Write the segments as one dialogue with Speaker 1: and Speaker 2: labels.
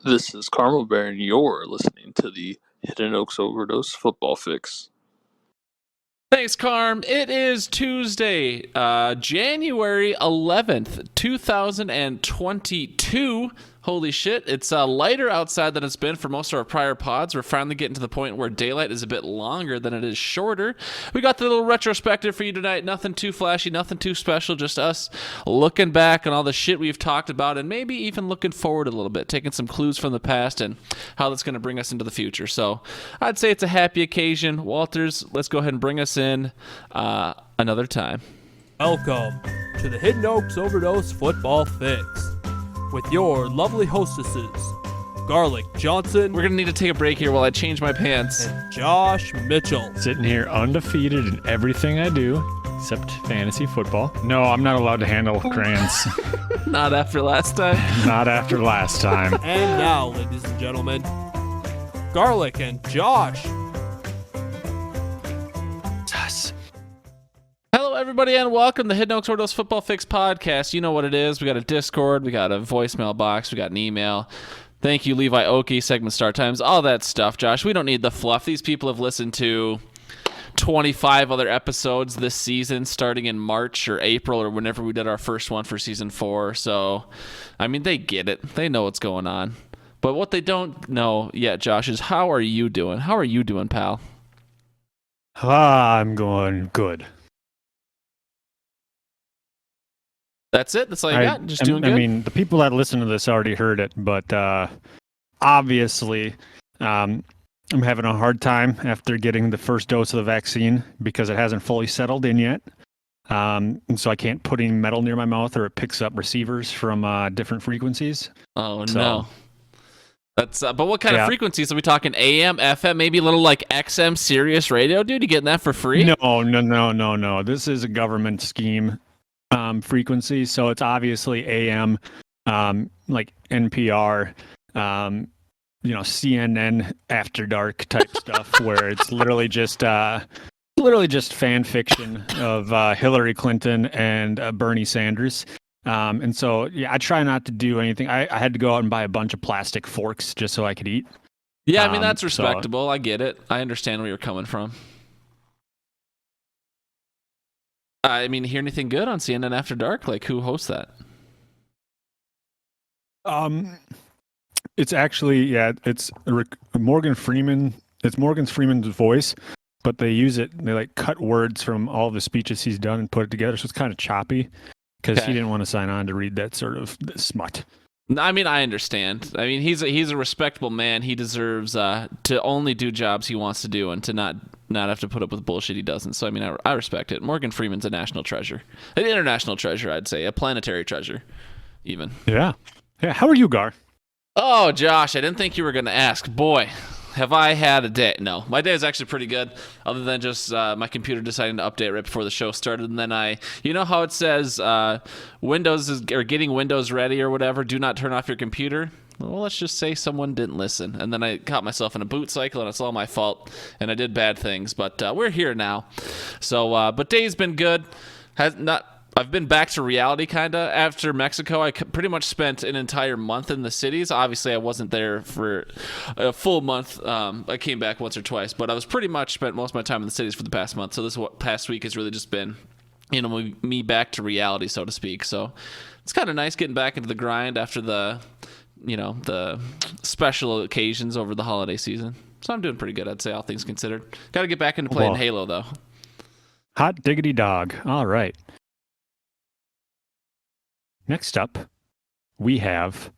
Speaker 1: This is Carmel Bear, and you're listening to the Hidden Oaks Overdose Football Fix.
Speaker 2: Thanks, Carm. It is Tuesday, January 11th, 2022. Holy shit, it's lighter outside than it's been for most of our prior pods. We're finally getting to the point where daylight is a bit longer than it is shorter. We got the little retrospective for you tonight. Nothing too flashy, nothing too special, just us looking back on all the shit we've talked about and maybe even looking forward a little bit, taking some clues from the past and how that's going to bring us into the future. So I'd say it's a happy occasion. Walters, let's go ahead and bring us in another time.
Speaker 3: Welcome to the Hidden Oaks Overdose Football Fix with your lovely hostesses, Garlic Johnson.
Speaker 2: We're going to need to take a break here while I change my pants.
Speaker 3: And Josh Mitchell.
Speaker 4: Sitting here undefeated in everything I do, except fantasy football. No, I'm not allowed to handle crayons.
Speaker 2: Not after last time.
Speaker 4: Not after last time.
Speaker 3: And now, ladies and gentlemen, Garlic and Josh.
Speaker 2: Hello, everybody, and welcome to Hidden Oaks Overdose Football Fix podcast. You know what it is. We got a Discord, we got a voicemail box, we got an email. Thank you, Levi Oki, segment start times, all that stuff, Josh. We don't need the fluff. These people have listened to 25 other episodes this season, starting in March or April or whenever we did our first one for season 4. So, I mean, they get it. They know what's going on. But what they don't know yet, Josh, is how are you doing? How are you doing, pal?
Speaker 4: I'm going good.
Speaker 2: That's it? That's all you got? Just doing good?
Speaker 4: I mean, the people that listen to this already heard it, but obviously I'm having a hard time after getting the first dose of the vaccine because it hasn't fully settled in yet. And so I can't put any metal near my mouth or it picks up receivers from different frequencies.
Speaker 2: Oh, so, no. That's but what kind of frequencies? Are we talking AM, FM, maybe a little like XM Sirius radio? Dude, you getting that for free?
Speaker 4: No. This is a government scheme. Frequency, so it's obviously AM, like NPR, CNN After Dark type stuff, where it's literally just fan fiction of Hillary Clinton and Bernie Sanders. And so, I try not to do anything. I had to go out and buy a bunch of plastic forks just so I could eat.
Speaker 2: Yeah, I mean, that's respectable. I get it. I understand where you're coming from. I mean, hear anything good on CNN After Dark? Like, who hosts that?
Speaker 4: It's actually, it's Morgan Freeman. It's Morgan Freeman's voice, but they use it. They like cut words from all the speeches he's done and put it together. So it's kind of choppy because he didn't want to sign on to read that sort of smut.
Speaker 2: I mean, I understand. I mean, he's a respectable man. He deserves to only do jobs he wants to do and to not have to put up with bullshit he doesn't. So, I mean, I respect it. Morgan Freeman's a national treasure. An international treasure, I'd say. A planetary treasure, even.
Speaker 4: Yeah. How are you, Gar?
Speaker 2: Oh, Josh, I didn't think you were going to ask. Boy, have I had a day. No, my day is actually pretty good, other than just my computer deciding to update right before the show started. And then you know how it says getting Windows ready or whatever, do not turn off your computer? Well, let's just say someone didn't listen. And then I caught myself in a boot cycle, and it's all my fault, and I did bad things. But we're here now. So, but day's been good. I've been back to reality, kind of. After Mexico, I pretty much spent an entire month in the cities. Obviously, I wasn't there for a full month. I came back once or twice, but I was pretty much spent most of my time in the cities for the past month. So this past week has really just been, me back to reality, so to speak. So it's kind of nice getting back into the grind after the special occasions over the holiday season. So I'm doing pretty good, I'd say, all things considered. Got to get back into playing Halo, though.
Speaker 4: Hot diggity dog. All right. Next up, we have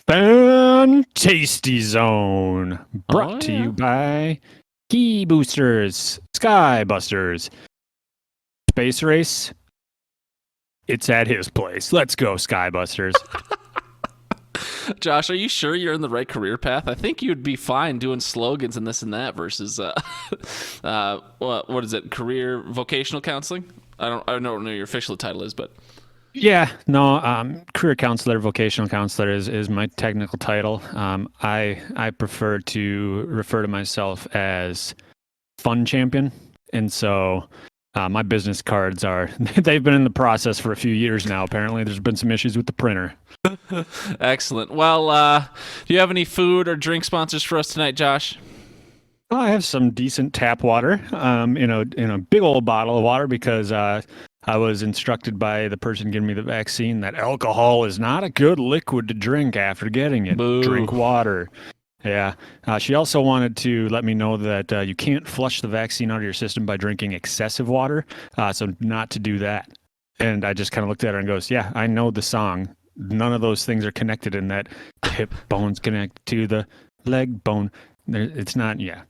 Speaker 4: FanTASTY Zone, brought to you by Key Boosters, Sky Busters. Space Race, it's at his place. Let's go, Sky Busters.
Speaker 2: Josh, are you sure you're in the right career path? I think you'd be fine doing slogans and this and that versus, what is it, career vocational counseling? I don't know what your official title is, but...
Speaker 4: Yeah, no, career counselor, vocational counselor is my technical title. I prefer to refer to myself as fun champion. And so My business cards are, they've been in the process for a few years now. Apparently, there's been some issues with the printer.
Speaker 2: Excellent. Well, do you have any food or drink sponsors for us tonight, Josh?
Speaker 4: I have some decent tap water, in a big old bottle of water because I was instructed by the person giving me the vaccine that alcohol is not a good liquid to drink after getting it.
Speaker 2: Boo.
Speaker 4: Drink water. Yeah. She also wanted to let me know that you can't flush the vaccine out of your system by drinking excessive water, so not to do that. And I just kind of looked at her and goes, yeah, I know the song. None of those things are connected in that hip bones connect to the leg bone. It's not, yeah.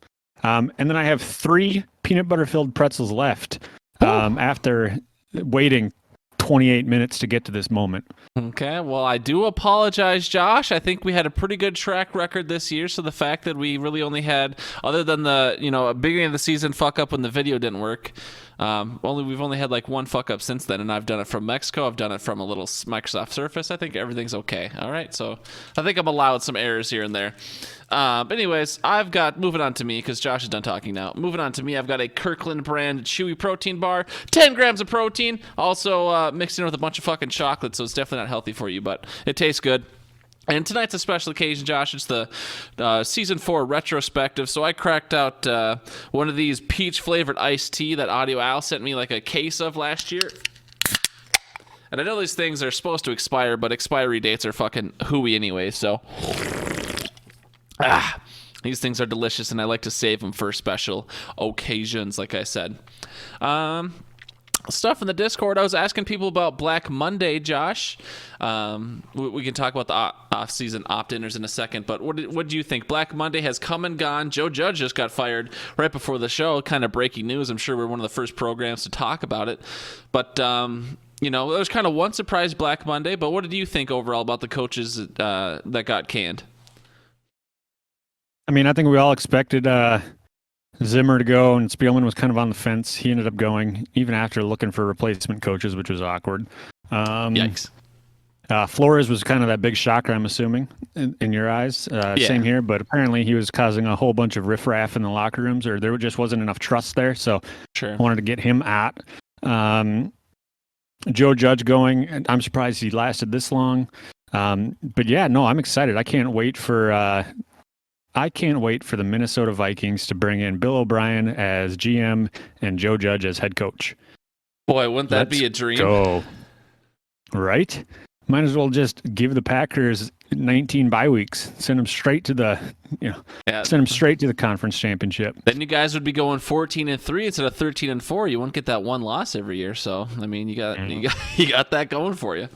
Speaker 4: And then I have 3 peanut butter filled pretzels left after waiting 28 minutes to get to this moment.
Speaker 2: Okay, well, I do apologize, Josh. I think we had a pretty good track record this year, so the fact that we really only had, other than the, beginning of the season fuck up when the video didn't work, we've only had like one fuck up since then, and I've done it from Mexico. I've done it from a little Microsoft Surface. I think everything's okay. All right, so I think I'm allowed some errors here and there. But anyways, moving on to me, because Josh is done talking now. Moving on to me, I've got a Kirkland brand chewy protein bar, 10 grams of protein, also mixed in with a bunch of fucking chocolate, so it's definitely not healthy for you, but it tastes good. And tonight's a special occasion, Josh. It's the Season 4 Retrospective. So I cracked out one of these peach-flavored iced tea that Audio Al sent me like a case of last year. And I know these things are supposed to expire, but expiry dates are fucking hooey anyway, so... these things are delicious, and I like to save them for special occasions, like I said. Stuff in the Discord. I was asking people about Black Monday, Josh. We can talk about the off-season opt-iners in a second, but what do you think? Black Monday has come and gone. Joe Judge just got fired right before the show. Kind of breaking news. I'm sure we're one of the first programs to talk about it. But, there was kind of one surprise Black Monday, but what did you think overall about the coaches that got canned?
Speaker 4: I mean, I think we all expected Zimmer to go, and Spielman was kind of on the fence. He ended up going, even after looking for replacement coaches, which was awkward.
Speaker 2: Yikes.
Speaker 4: Flores was kind of that big shocker, I'm assuming, in your eyes.
Speaker 2: Yeah.
Speaker 4: Same here, but apparently he was causing a whole bunch of riffraff in the locker rooms, or there just wasn't enough trust there, so
Speaker 2: sure.
Speaker 4: I wanted to get him out. Joe Judge going, and I'm surprised he lasted this long. But yeah, no, I'm excited. I can't wait for the Minnesota Vikings to bring in Bill O'Brien as GM and Joe Judge as head coach.
Speaker 2: Boy, wouldn't that be a dream?
Speaker 4: Go. Right? Might as well just give the Packers 19 bye weeks. Send them straight to the, send them straight to the conference championship.
Speaker 2: Then you guys would be going 14-3 instead of 13-4. You won't get that one loss every year. So I mean, you got that going for you.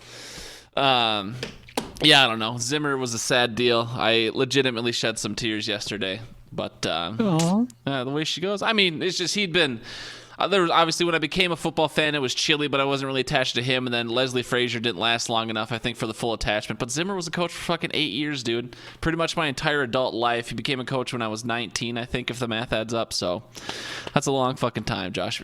Speaker 2: Yeah, I don't know. Zimmer was a sad deal. I legitimately shed some tears yesterday. But the way she goes, I mean, it's just he'd been. There was obviously when I became a football fan, it was chilly, but I wasn't really attached to him. And then Leslie Frazier didn't last long enough, I think, for the full attachment. But Zimmer was a coach for fucking 8 years, dude. Pretty much my entire adult life. He became a coach when I was 19, I think, if the math adds up. So that's a long fucking time, Josh.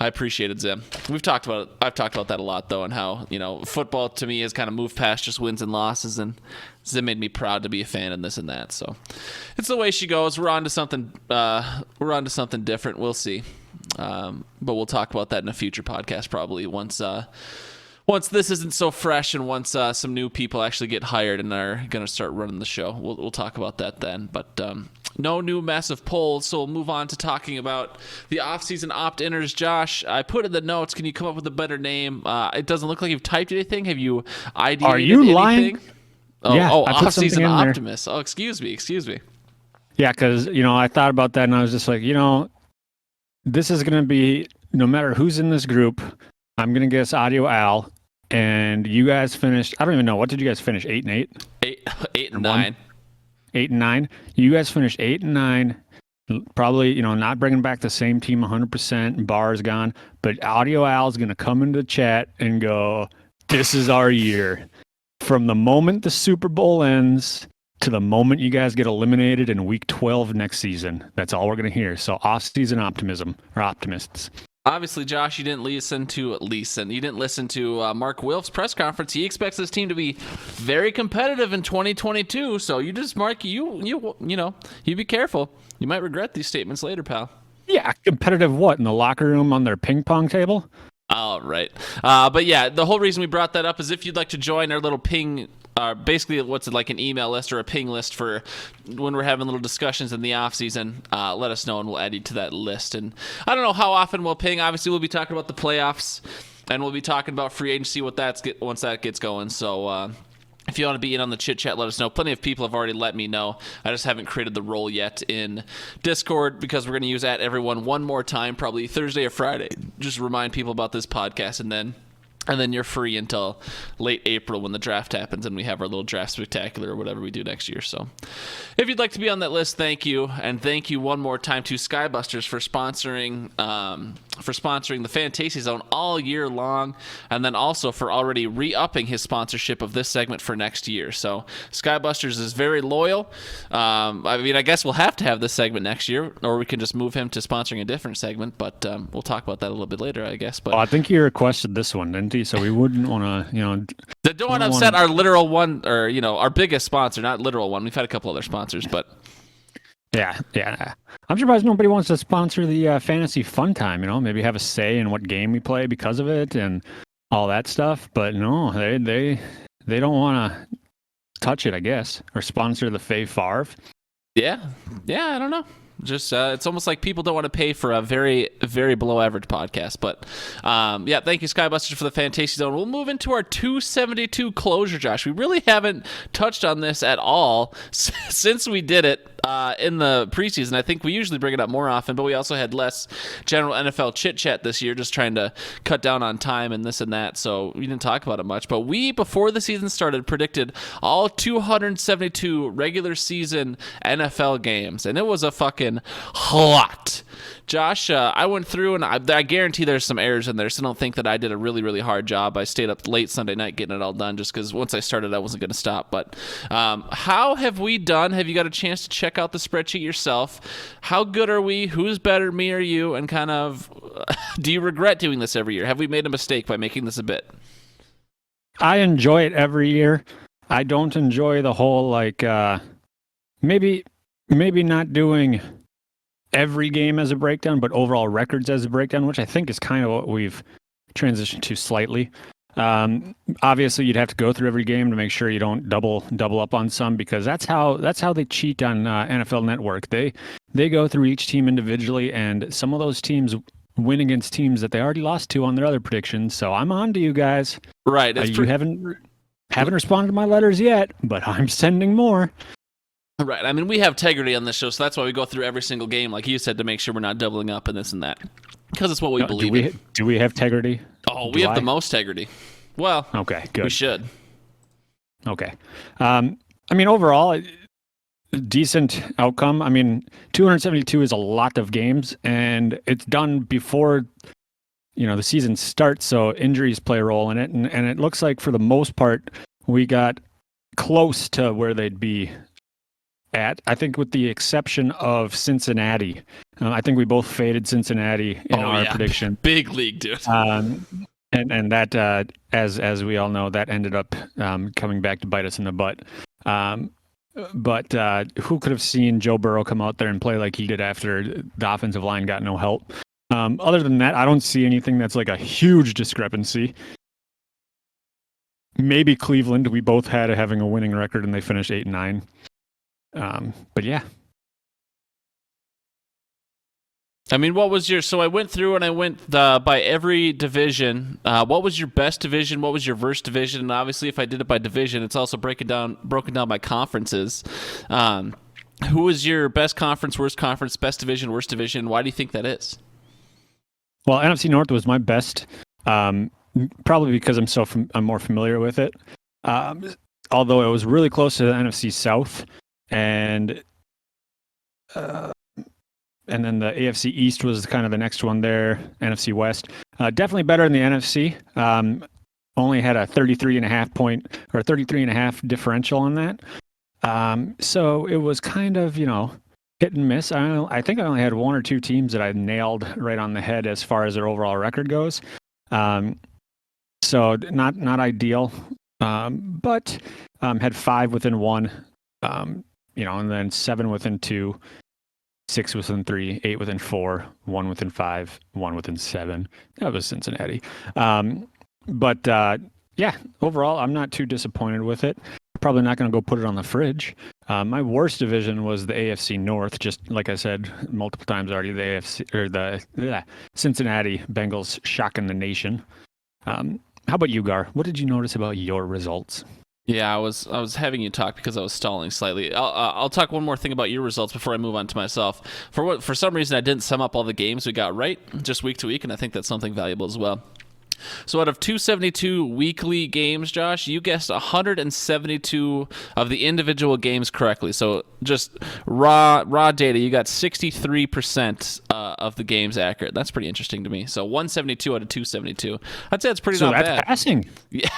Speaker 2: I appreciated Zim. I've talked about that a lot, though, and how, football to me has kind of moved past just wins and losses, and Zim made me proud to be a fan and this and that. So it's the way she goes. We're on to something different. We'll see. But we'll talk about that in a future podcast, probably once this isn't so fresh and once some new people actually get hired and are going to start running the show. We'll talk about that then. But no new massive polls, so we'll move on to talking about the off-season opt-iners. Josh, I put in the notes. Can you come up with a better name? It doesn't look like you've typed anything. Have you ideated
Speaker 4: Are you
Speaker 2: anything?
Speaker 4: Lying?
Speaker 2: Oh,
Speaker 4: I put
Speaker 2: off-season
Speaker 4: something in there.
Speaker 2: optimist. Oh, excuse me.
Speaker 4: Yeah, because, I thought about that, and I was just like, this is going to be, no matter who's in this group, I'm going to guess Audio Al, and you guys finished, I don't even know, what did you guys finish, 8-8?
Speaker 2: 8-9.
Speaker 4: 8-9. You guys finished 8-9. Probably, not bringing back the same team 100%. Bar's gone. But Audio Al's going to come into the chat and go, this is our year. From the moment the Super Bowl ends to the moment you guys get eliminated in week 12 next season. That's all we're going to hear. So off-season optimism, or optimists.
Speaker 2: Obviously, Josh, you didn't listen to Mark Wilf's press conference. He expects this team to be very competitive in 2022. So you just, Mark, you be careful. You might regret these statements later, pal.
Speaker 4: Yeah, competitive what? In the locker room on their ping pong table?
Speaker 2: Oh, right. But yeah, the whole reason we brought that up is if you'd like to join our little ping, basically what's it, like an email list or a ping list for when we're having little discussions in the off season, let us know and we'll add you to that list. And I don't know how often we'll ping. Obviously, we'll be talking about the playoffs and we'll be talking about free agency once that gets going. So if you want to be in on the chit chat, let us know. Plenty of people have already let me know. I just haven't created the role yet in Discord because we're going to use @everyone one more time, probably Thursday or Friday. Just remind people about this podcast, and then you're free until late April when the draft happens and we have our little draft spectacular or whatever we do next year. So if you'd like to be on that list, thank you. And thank you one more time to Skybusters for sponsoring the FanTASTY Zone all year long, and then also for already re-upping his sponsorship of this segment for next year. So Skybusters is very loyal. I guess we'll have to have this segment next year, or we can just move him to sponsoring a different segment, but we'll talk about that a little bit later, I guess. But
Speaker 4: I think you requested this one, didn't you? So we wouldn't want to,
Speaker 2: they don't want to upset our literal one, or our biggest sponsor, not literal one. We've had a couple other sponsors, but
Speaker 4: yeah. I'm surprised nobody wants to sponsor the fantasy fun time. Maybe have a say in what game we play because of it and all that stuff. But no, they don't want to touch it, I guess, or sponsor the Fave Favre.
Speaker 2: Yeah, I don't know. Just it's almost like people don't want to pay for a very, very below average podcast. But yeah, thank you, Skybusters, for the FanTASTY Zone. We'll move into our 272 closure, Josh. We really haven't touched on this at all since we did it in the preseason. I think we usually bring it up more often, but we also had less general NFL chit chat this year, just trying to cut down on time and this and that. So we didn't talk about it much. But we, before the season started, predicted all 272 regular season NFL games, and it was a fucking lot. Josh, I went through and I guarantee there's some errors in there, so don't think that I did a really, really hard job. I stayed up late Sunday night getting it all done just because once I started, I wasn't going to stop. But how have we done? Have you got a chance to check out the spreadsheet yourself? How good are we? Who's better, me or you? And kind of, do you regret doing this every year? Have we made a mistake by making this a bit?
Speaker 4: I enjoy it every year. I don't enjoy the whole, maybe not doing every game as a breakdown, but overall records as a breakdown, which I think is kind of what we've transitioned to slightly. Obviously, you'd have to go through every game to make sure you don't double up on some, because that's how they cheat on NFL Network. They go through each team individually, and some of those teams win against teams that they already lost to on their other predictions. So I'm on to you guys.
Speaker 2: Right.
Speaker 4: You haven't responded to my letters yet, but I'm sending more.
Speaker 2: Right. I mean, we have integrity on this show, so that's why we go through every single game, like you said, to make sure we're not doubling up and this and that, because it's what we believe in.
Speaker 4: Do we have integrity?
Speaker 2: Oh, we have the most integrity. Well,
Speaker 4: okay, good.
Speaker 2: We should.
Speaker 4: Okay. Overall, decent outcome. 272 is a lot of games, and it's done before the season starts, so injuries play a role in it, and it looks like for the most part we got close to where they'd be at, I think, with the exception of Cincinnati. I think we both faded Cincinnati in our prediction.
Speaker 2: Big league, dude.
Speaker 4: And that, as we all know, that ended up coming back to bite us in the butt. But who could have seen Joe Burrow come out there and play like he did after the offensive line got no help? Other than that, I don't see anything that's like a huge discrepancy. Maybe Cleveland. We both had having a winning record, and they finished 8-9. But yeah.
Speaker 2: What was your? So I went through and I went by every division. What was your best division? What was your worst division? And obviously, if I did it by division, it's also broken down by conferences. Who was your best conference, worst conference, best division, worst division? Why do you think that is?
Speaker 4: Well, NFC North was my best, probably because I'm more familiar with it. Although it was really close to the NFC South, and then the AFC East was kind of the next one there. NFC West, definitely better in the NFC. Only had a 33.5 differential on that. So it was kind of, hit and miss. I think I only had one or two teams that I nailed right on the head as far as their overall record goes. So not ideal. But had 5 within 1, and then 7 within 2. 6 within 3, 8 within 4, 1 within 5, 1 within 7. That was Cincinnati. But yeah, overall, I'm not too disappointed with it. Probably not going to go put it on the fridge. My worst division was the AFC North. Just like I said multiple times already, the AFC or the Cincinnati Bengals shocking the nation. How about you, Gar? What did you notice about your results?
Speaker 2: Yeah, I was having you talk because I was stalling slightly. I'll talk one more thing about your results before I move on to myself. For some reason I didn't sum up all the games we got right just week to week, and I think that's something valuable as well. So out of 272 weekly games, Josh, you guessed 172 of the individual games correctly. So just raw data, you got 63% of the games accurate. That's pretty interesting to me. So 172 out of 272. I'd say it's pretty not bad.
Speaker 4: So that's passing.
Speaker 2: Yeah,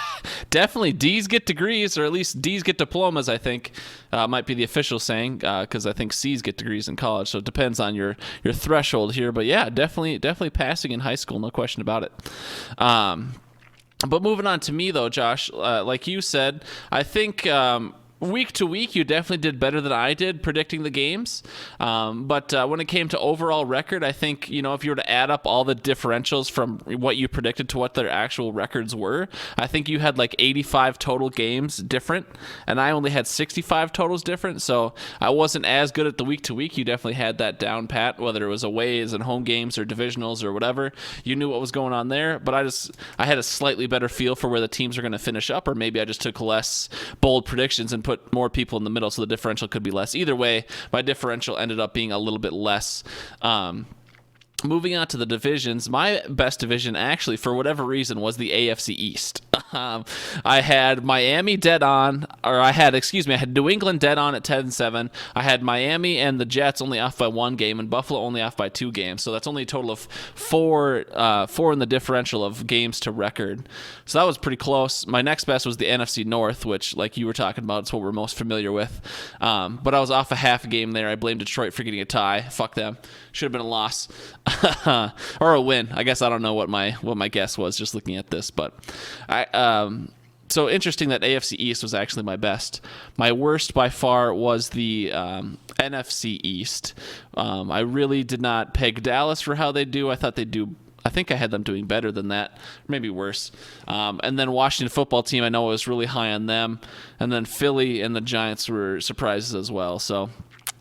Speaker 2: definitely. D's get degrees, or at least D's get diplomas, I think. Might be the official saying, because I think C's get degrees in college. So it depends on your threshold here. But yeah, definitely passing in high school, no question about it. But moving on to me, though, Josh, like you said, I think week to week, you definitely did better than I did predicting the games. But when it came to overall record, I think, if you were to add up all the differentials from what you predicted to what their actual records were, I think you had like 85 total games different, and I only had 65 totals different. So I wasn't as good at the week to week. You definitely had that down pat, whether it was aways and home games or divisionals or whatever. You knew what was going on there, but I had a slightly better feel for where the teams are going to finish up, or maybe I just took less bold predictions and put more people in the middle, so the differential could be less. Either way, my differential ended up being a little bit less. Moving on to the divisions, my best division actually, for whatever reason, was the AFC East. I had Miami dead on, or I had New England dead on at 10-7. I had Miami and the Jets only off by 1 game, and Buffalo only off by 2 games. So that's only a total of four in the differential of games to record. So that was pretty close. My next best was the NFC North, which, like you were talking about, it's what we're most familiar with. But I was off a half a game there. I blame Detroit for getting a tie. Fuck them. Should have been a loss. Or a win. I guess I don't know what my guess was just looking at this, but so interesting that AFC East was actually my best. My worst by far was the NFC East. I really did not peg Dallas for how they do. I thought they'd do. I think I had them doing better than that, maybe worse. And then Washington football team, I know I was really high on them. And then Philly and the Giants were surprises as well. So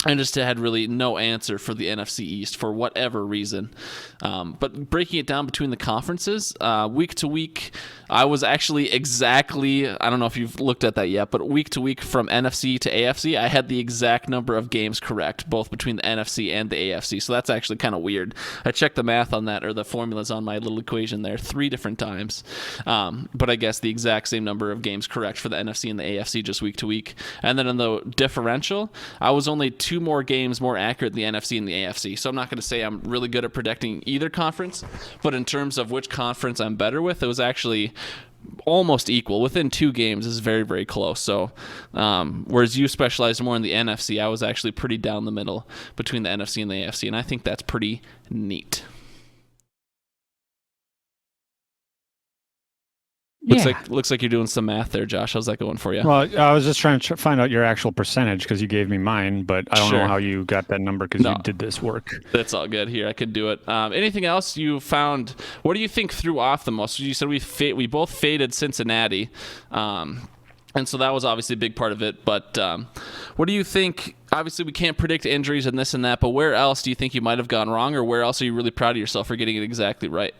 Speaker 2: I just had really no answer for the NFC East for whatever reason. But breaking it down between the conferences, week to week, I was actually exactly, I don't know if you've looked at that yet, but week to week from NFC to AFC, I had the exact number of games correct, both between the NFC and the AFC. So that's actually kind of weird. I checked the math on that, or the formulas on my little equation there 3 different times. But I guess the exact same number of games correct for the NFC and the AFC just week to week. And then in the differential, I was only 2 more games more accurate than the NFC and the AFC. So I'm not going to say I'm really good at predicting either conference, but in terms of which conference I'm better with, it was actually almost equal. Within 2 games is very, very close. So whereas you specialized more in the NFC, I was actually pretty down the middle between the NFC and the AFC, and I think that's pretty neat. Looks like you're doing some math there, Josh. How's that going for you?
Speaker 4: Well, I was just trying to find out your actual percentage because you gave me mine, but I don't know how you got that number because you did this work.
Speaker 2: That's all good. Here, I could do it. Anything else you found? What do you think threw off the most? You said we both faded Cincinnati, and so that was obviously a big part of it. But what do you think? Obviously, we can't predict injuries and this and that, but where else do you think you might have gone wrong, or where else are you really proud of yourself for getting it exactly right?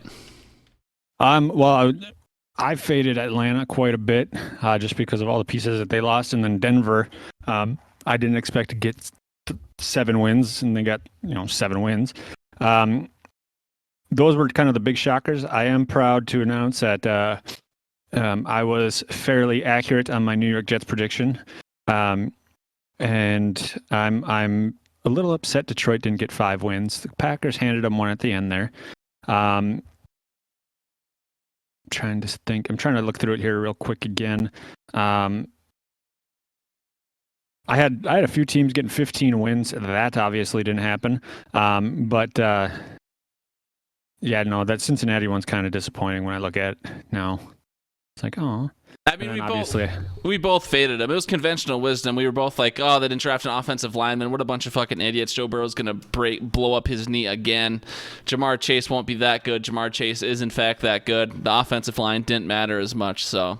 Speaker 4: Well, I faded Atlanta quite a bit just because of all the pieces that they lost. And then Denver, I didn't expect to get 7 wins, and they got 7 wins. Those were kind of the big shockers. I am proud to announce that I was fairly accurate on my New York Jets prediction. And I'm a little upset Detroit didn't get 5 wins. The Packers handed them 1 at the end there. Trying to think. I'm trying to look through it here real quick again. I had a few teams getting 15 wins. That obviously didn't happen. But that Cincinnati one's kind of disappointing when I look at it now. It's like, oh,
Speaker 2: I mean, we both faded him. It was conventional wisdom. We were both like, oh, they didn't draft an offensive lineman. What a bunch of fucking idiots. Joe Burrow's going to blow up his knee again. Jamar Chase won't be that good. Jamar Chase is, in fact, that good. The offensive line didn't matter as much. So,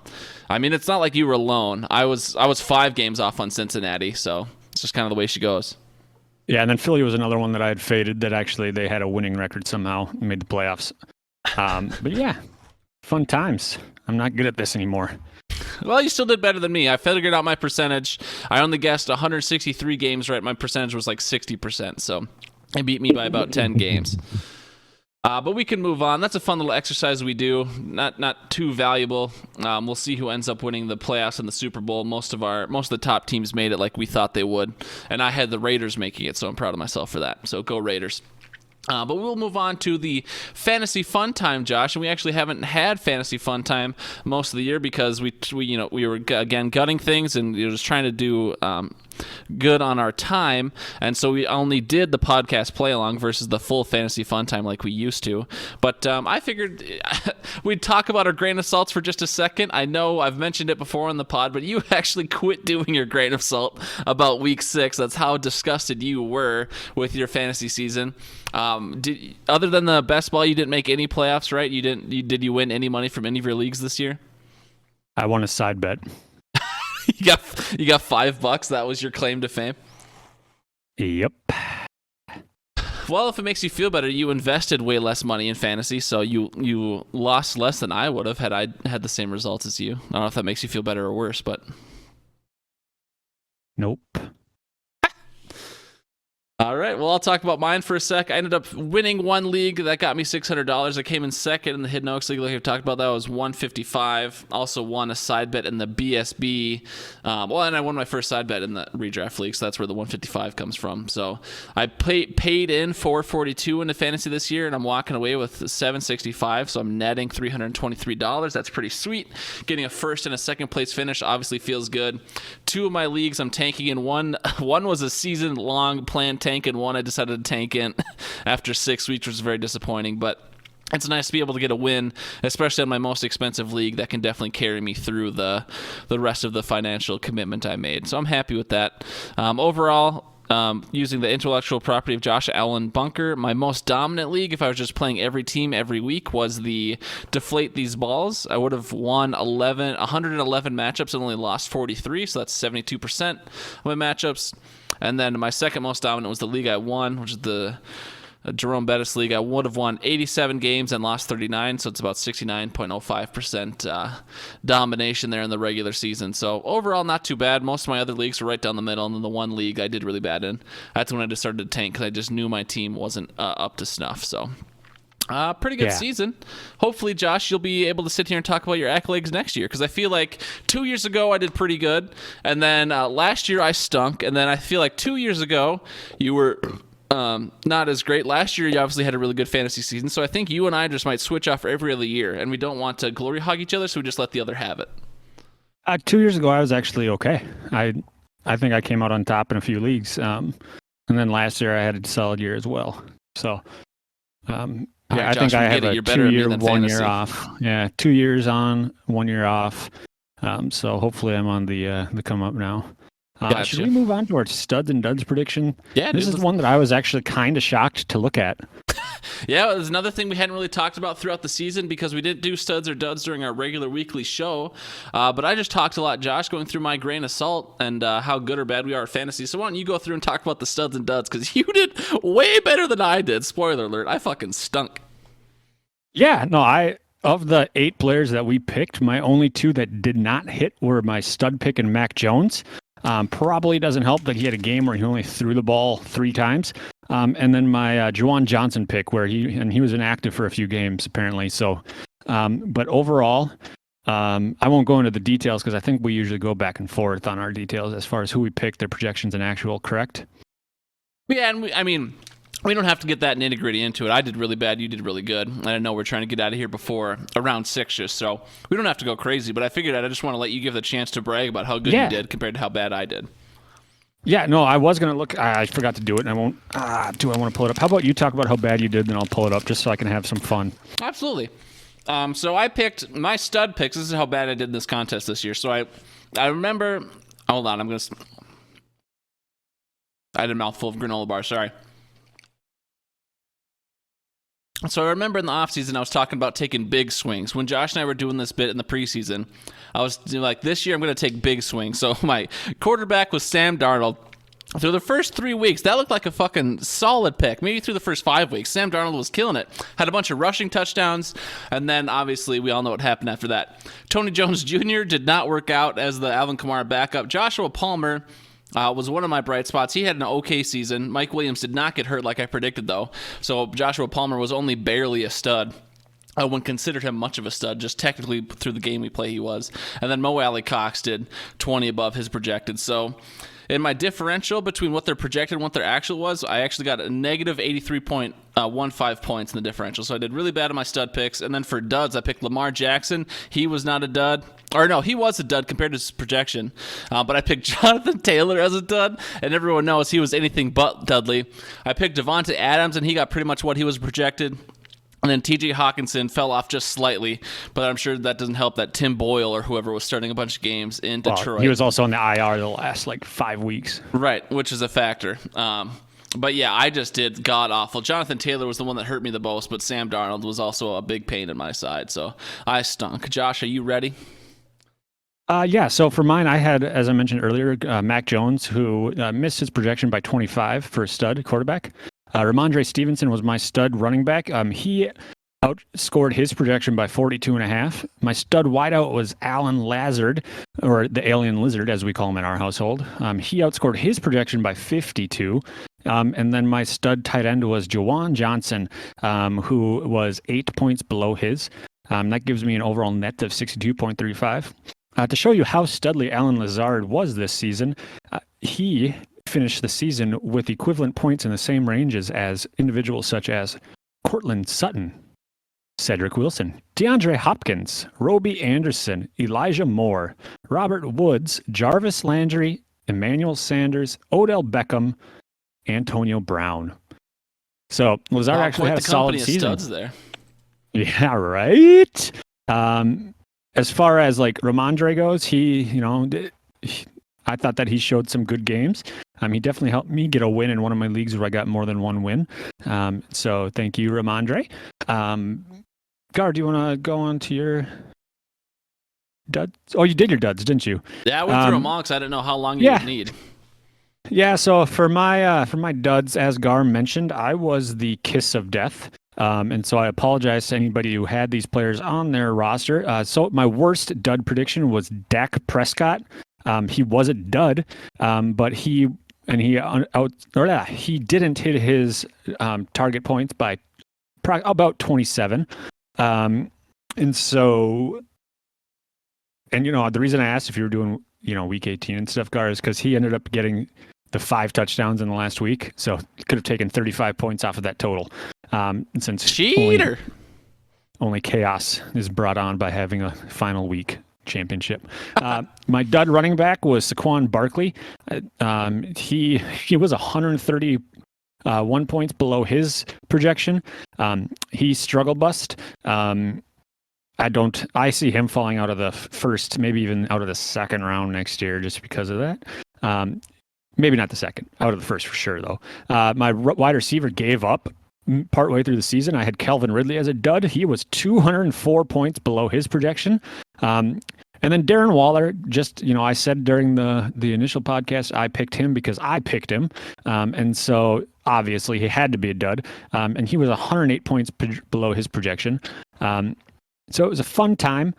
Speaker 2: I mean, it's not like you were alone. I was 5 games off on Cincinnati, so it's just kind of the way she goes.
Speaker 4: Yeah, and then Philly was another one that I had faded that actually they had a winning record somehow and made the playoffs. But yeah, fun times. I'm not good at this anymore.
Speaker 2: Well, you still did better than me. I figured out my percentage. I only guessed 163 games right. My percentage was like 60%, so it beat me by about 10 games. But we can move on. That's a fun little exercise we do. Not too valuable. We'll see who ends up winning the playoffs and the Super Bowl. Most of the top teams made it like we thought they would, and I had the Raiders making it, so I'm proud of myself for that. So go Raiders. But we'll move on to the fantasy fun time, Josh, and we actually haven't had fantasy fun time most of the year because we were again gutting things and just trying to do good on our time, and so we only did the podcast play along versus the full fantasy fun time like we used to. But I figured we'd talk about our grain of salts for just a second. I know I've mentioned it before on the pod, but you actually quit doing your grain of salt about week 6. That's how disgusted you were with your fantasy season. Other than the best ball, you didn't make any playoffs, right? Did you win any money from any of your leagues this year?
Speaker 4: I won a side bet.
Speaker 2: You got $5. That was your claim to fame.
Speaker 4: Yep.
Speaker 2: Well, if it makes you feel better, you invested way less money in fantasy, so you lost less than I would have had I had the same results as you. I don't know if that makes you feel better or worse, but
Speaker 4: nope.
Speaker 2: All right, well, I'll talk about mine for a sec. I ended up winning one league. That got me $600. I came in second in the Hidden Oaks League, like I've talked about. That was $155. Also won a side bet in the BSB. And I won my first side bet in the redraft league, so that's where the $155 comes from. So I paid in $442 into fantasy this year, and I'm walking away with $765, so I'm netting $323. That's pretty sweet. Getting a first and a second place finish obviously feels good. 2 of my leagues I'm tanking in. One was a season-long planned tank, and one I decided to tank in after 6 weeks, which was very disappointing, but it's nice to be able to get a win, especially on my most expensive league. That can definitely carry me through the rest of the financial commitment I made, so I'm happy with that. Overall, using the intellectual property of Josh Allen Bunker, my most dominant league, if I was just playing every team every week, was the Deflate These Balls. I would have won 111 matchups and only lost 43, so that's 72% of my matchups. And then my second most dominant was the league I won, which is the Jerome Bettis League. I would have won 87 games and lost 39, so it's about 69.05% domination there in the regular season. So overall, not too bad. Most of my other leagues were right down the middle, and then the one league I did really bad in. That's when I just started to tank because I just knew my team wasn't up to snuff. So pretty good season. Hopefully, Josh, you'll be able to sit here and talk about your accolades next year, because I feel like 2 years ago I did pretty good, and then last year I stunk, and then I feel like 2 years ago you were not as great. Last year you obviously had a really good fantasy season, so I think you and I just might switch off for every other year, and we don't want to glory hog each other, so we just let the other have it.
Speaker 4: 2 years ago I was actually okay. I think I came out on top in a few leagues, and then last year I had a solid year as well. So yeah,
Speaker 2: right,
Speaker 4: I think
Speaker 2: Josh,
Speaker 4: I have a
Speaker 2: 2
Speaker 4: year, 1
Speaker 2: fantasy.
Speaker 4: year off. Yeah, 2 years on, 1 year off. So hopefully I'm on the come up now.
Speaker 2: Gotcha.
Speaker 4: Should we move on to our studs and duds prediction?
Speaker 2: Yeah,
Speaker 4: this is one that I was actually kind of shocked to look at.
Speaker 2: Yeah, it was another thing we hadn't really talked about throughout the season because we didn't do studs or duds during our regular weekly show. But I just talked a lot, Josh, going through my grain of salt and how good or bad we are at fantasy. So why don't you go through and talk about the studs and duds, because you did way better than I did. Spoiler alert, I fucking stunk.
Speaker 4: Yeah, no, of the 8 players that we picked, my only 2 that did not hit were my stud pick and Mac Jones. Probably doesn't help that he had a game where he only threw the ball 3 times. And then my Juwan Johnson pick, where he was inactive for a few games apparently. So, but overall, I won't go into the details because I think we usually go back and forth on our details as far as who we picked, their projections and actual, correct?
Speaker 2: Yeah, and we don't have to get that nitty-gritty into it. I did really bad. You did really good. And I know we're trying to get out of here before around 6 just, so we don't have to go crazy. But I figured I just want to let you give the chance to brag about how good you did compared to how bad I did.
Speaker 4: Yeah, no, I was going to look. I forgot to do it, and I won't. Do I want to pull it up? How about you talk about how bad you did, then I'll pull it up just so I can have some fun.
Speaker 2: Absolutely. So I picked my stud picks. This is how bad I did in this contest this year. So I remember. Hold on, I had a mouthful of granola bars. Sorry. So I remember in the offseason, I was talking about taking big swings. When Josh and I were doing this bit in the preseason, I was like, this year I'm going to take big swings. So my quarterback was Sam Darnold. Through the first 3 weeks, that looked like a fucking solid pick. Maybe through the first 5 weeks, Sam Darnold was killing it. Had a bunch of rushing touchdowns, and then obviously we all know what happened after that. Tony Jones Jr. did not work out as the Alvin Kamara backup. Joshua Palmer was one of my bright spots. He had an okay season. Mike Williams did not get hurt like I predicted, though. So Joshua Palmer was only barely a stud. I wouldn't consider him much of a stud, just technically through the game we play he was. And then Mo Alley Cox did 20 above his projected. So in my differential between what their projected and what their actual was, I actually got a negative 83.15 points in the differential. So I did really bad on my stud picks. And then for duds, I picked Lamar Jackson. He was not a dud. Or no, he was a dud compared to his projection. But I picked Jonathan Taylor as a dud, and everyone knows he was anything but Dudley. I picked Devonta Adams, and he got pretty much what he was projected. And then T.J. Hawkinson fell off just slightly, but I'm sure that doesn't help that Tim Boyle or whoever was starting a bunch of games in Detroit.
Speaker 4: He was also on the IR the last 5 weeks.
Speaker 2: Right, which is a factor. But yeah, I just did god-awful. Jonathan Taylor was the one that hurt me the most, but Sam Darnold was also a big pain in my side, so I stunk. Josh, are you ready?
Speaker 4: Yeah, so for mine, I had, as I mentioned earlier, Mac Jones, who missed his projection by 25 for a stud quarterback. Ramondre Stevenson was my stud running back. He outscored his projection by 42.5. My stud wideout was Alan Lazard, or the alien lizard, as we call him in our household. He outscored his projection by 52. And then my stud tight end was Jawan Johnson, who was 8 points below his. That gives me an overall net of 62.35. To show you how studly Alan Lazard was this season, he finished the season with equivalent points in the same ranges as individuals such as Cortland Sutton, Cedric Wilson, DeAndre Hopkins, Roby Anderson, Elijah Moore, Robert Woods, Jarvis Landry, Emmanuel Sanders, Odell Beckham, Antonio Brown. So Lazard actually had a solid season.
Speaker 2: Studs there.
Speaker 4: Yeah, right. As far as Ramondre goes, I thought that he showed some good games. He definitely helped me get a win in one of my leagues where I got more than one win. So thank you, Ramondre. Gar, do you want to go on to your duds? Oh, you did your duds, didn't you?
Speaker 2: Yeah, I went through them all because I didn't know how long you would need.
Speaker 4: Yeah, so for my duds, as Gar mentioned, I was the kiss of death. And so I apologize to anybody who had these players on their roster. So my worst dud prediction was Dak Prescott. He was a dud, but he didn't hit his target points by about 27. The reason I asked if you were doing week 18 and stuff, Gar, is because he ended up getting the 5 touchdowns in the last week, so he could have taken 35 points off of that total. Since
Speaker 2: cheater,
Speaker 4: only chaos is brought on by having a final week championship. My dud running back was Saquon Barkley. He was 131 points below his projection. He struggle bust. I see him falling out of the first, maybe even out of the second round next year just because of that. Maybe not the second, out of the first for sure though. My wide receiver gave up partway through the season. I had Calvin Ridley as a dud. He was 204 points below his projection. And then Darren Waller, I said during the initial podcast, I picked him because I picked him. And so obviously he had to be a dud. And he was 108 points below his projection. So it was a fun time.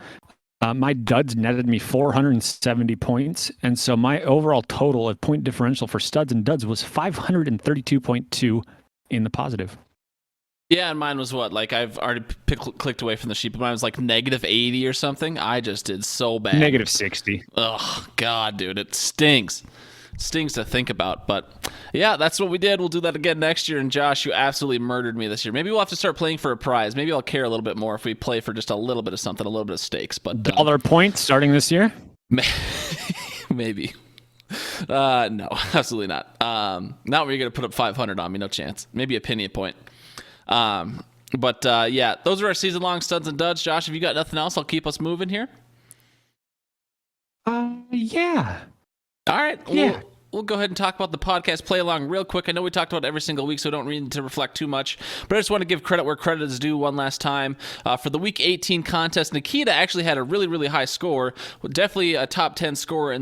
Speaker 4: My duds netted me 470 points. And so my overall total of point differential for studs and duds was 532.2 in the positive.
Speaker 2: Yeah, and mine was what? I've already clicked away from the sheet, but mine was negative 80 or something. I just did so bad.
Speaker 4: Negative 60.
Speaker 2: Oh, God, dude. It stinks. Stings to think about. But yeah, that's what we did. We'll do that again next year. And Josh, you absolutely murdered me this year. Maybe we'll have to start playing for a prize. Maybe I'll care a little bit more if we play for just a little bit of something, a little bit of stakes. But
Speaker 4: dollar points starting this year?
Speaker 2: Maybe. No, absolutely not. Not where you're going to put up 500 on me. No chance. Maybe a penny a point. But yeah, those are our season-long studs and duds. Josh, if you got nothing else, I'll keep us moving here.
Speaker 4: Yeah.
Speaker 2: All right.
Speaker 4: Yeah.
Speaker 2: We'll go ahead and talk about the podcast play along real quick. I know we talked about it every single week, so I don't need to reflect too much. But I just want to give credit where credit is due one last time. For the Week 18 contest, Nikita actually had a really, really high score. Definitely a top 10 score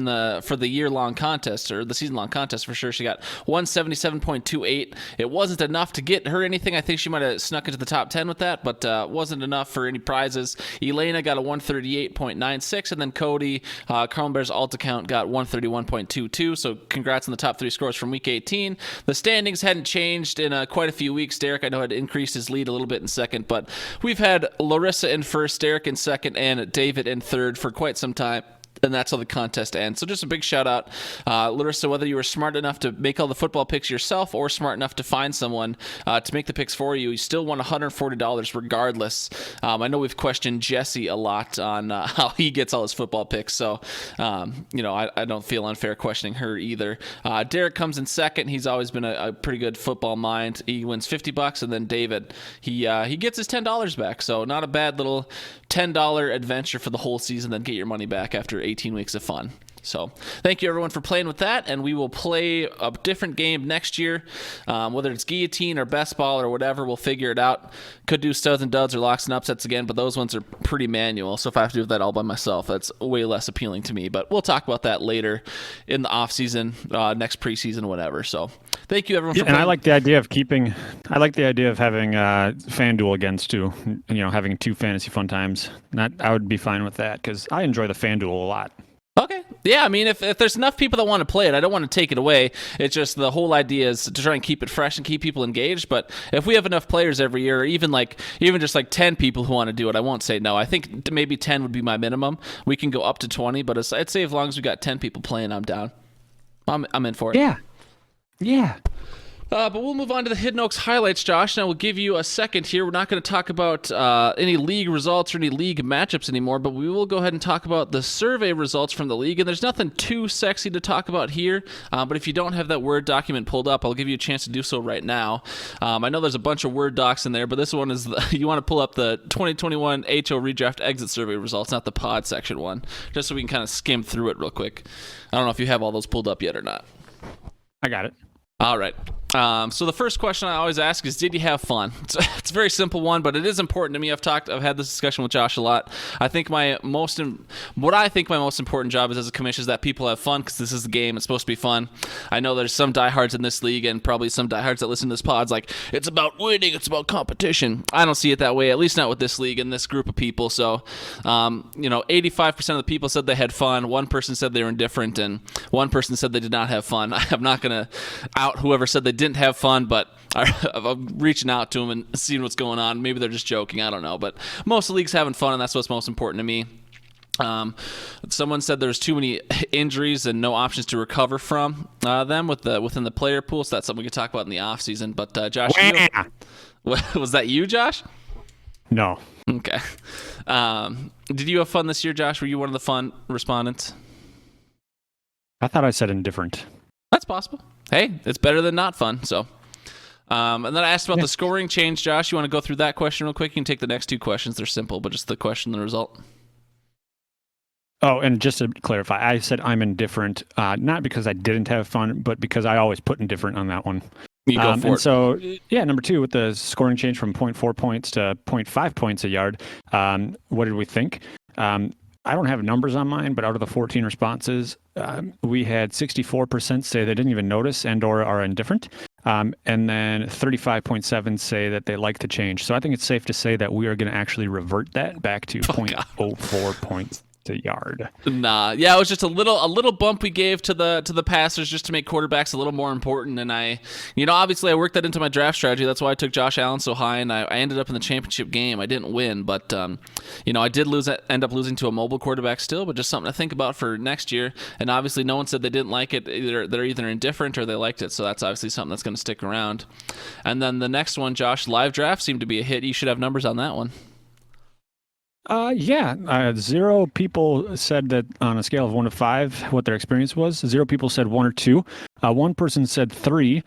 Speaker 2: for the year-long contest, or the season-long contest for sure. She got 177.28. It wasn't enough to get her anything. I think she might have snuck into the top 10 with that, but wasn't enough for any prizes. Elena got a 138.96, and then Cody, Carl Bear's alt account, got 131.22. So congrats on the top 3 scores from Week 18. The standings hadn't changed in quite a few weeks. Derek, I know, had increased his lead a little bit in second, but we've had Larissa in first, Derek in second, and David in third for quite some time. And that's how the contest ends. So just a big shout out, Larissa, whether you were smart enough to make all the football picks yourself or smart enough to find someone to make the picks for you, you still won $140 regardless. I know we've questioned Jesse a lot on how he gets all his football picks. So, I don't feel unfair questioning her either. Derek comes in second. He's always been a pretty good football mind. He wins $50, and then David, he gets his $10 back. So not a bad little $10 adventure for the whole season, then get your money back after 18 weeks of fun. So thank you everyone for playing with that, and we will play a different game next year, whether it's guillotine or best ball or whatever. We'll figure it out. Could do studs and duds or locks and upsets again, but those ones are pretty manual, so if I have to do that all by myself, that's way less appealing to me. But we'll talk about that later in the off season, next preseason, whatever. So thank you everyone for playing.
Speaker 4: And I like the idea of having FanDuel against too, having 2 fantasy fun times. I would be fine with that because I enjoy the FanDuel a lot.
Speaker 2: Okay. Yeah, I mean, if there's enough people that want to play it, I don't want to take it away. It's just the whole idea is to try and keep it fresh and keep people engaged. But if we have enough players every year, or even just 10 people who want to do it, I won't say no. I think maybe 10 would be my minimum. We can go up to 20, but I'd say as long as we got 10 people playing, I'm down. I'm in for it.
Speaker 4: Yeah. Yeah.
Speaker 2: But we'll move on to the Hidden Oaks highlights, Josh. Now we'll give you a second here. We're not going to talk about any league results or any league matchups anymore, but we will go ahead and talk about the survey results from the league. And there's nothing too sexy to talk about here, but if you don't have that Word document pulled up, I'll give you a chance to do so right now. I know there's a bunch of Word docs in there, but this one is you want to pull up the 2021 HO Redraft Exit Survey results, not the pod section one, just so we can kind of skim through it real quick. I don't know if you have all those pulled up yet or not.
Speaker 4: I got it.
Speaker 2: All right. So the first question I always ask is, did you have fun? It's a very simple one, but it is important to me. I've had this discussion with Josh a lot. I think my most important job is as a commissioner is that people have fun, because this is the game. It's supposed to be fun. I know there's some diehards in this league and probably some diehards that listen to this pod's like, it's about winning, it's about competition. I don't see it that way, at least not with this league and this group of people. So, 85% of the people said they had fun. One person said they were indifferent, and one person said they did not have fun. I'm not going to out whoever said they didn't have fun, but I'm reaching out to them and seeing what's going on. Maybe they're just joking. I don't know. But most of the league's having fun, and that's what's most important to me. Someone said there's too many injuries and no options to recover from them within the player pool, so that's something we could talk about in the off season. But Josh, was that you, Josh?
Speaker 4: No.
Speaker 2: Okay. Did you have fun this year, Josh? Were you one of the fun respondents?
Speaker 4: I thought I said indifferent.
Speaker 2: That's possible. Hey, it's better than not fun. So, and then I asked about the scoring change. Josh, you want to go through that question real quick? You can take the next 2 questions. They're simple, but just the question and the result.
Speaker 4: Oh, and just to clarify, I said I'm indifferent, not because I didn't have fun, but because I always put indifferent on that one.
Speaker 2: You go for it.
Speaker 4: So, number 2, with the scoring change from 0.4 points to 0.5 points a yard, what did we think? I don't have numbers on mine, but out of the 14 responses, we had 64% say they didn't even notice and or are indifferent. And then 35.7 say that they like the change. So I think it's safe to say that we are going to actually revert that back to 0.04 points a yard.
Speaker 2: Nah, yeah, it was just a little bump we gave to the passers just to make quarterbacks a little more important. And obviously I worked that into my draft strategy. That's why I took Josh Allen so high, and I ended up in the championship game. I didn't win, but I did end up losing to a mobile quarterback still, but just something to think about for next year. And obviously no one said they didn't like it. They're either indifferent or they liked it, so that's obviously something that's going to stick around. And then the next one, Josh, live draft seemed to be a hit. You should have numbers on that one.
Speaker 4: Yeah. 0 people said that on a scale of 1 to 5, what their experience was. 0 people said 1 or 2. 1 person said 3.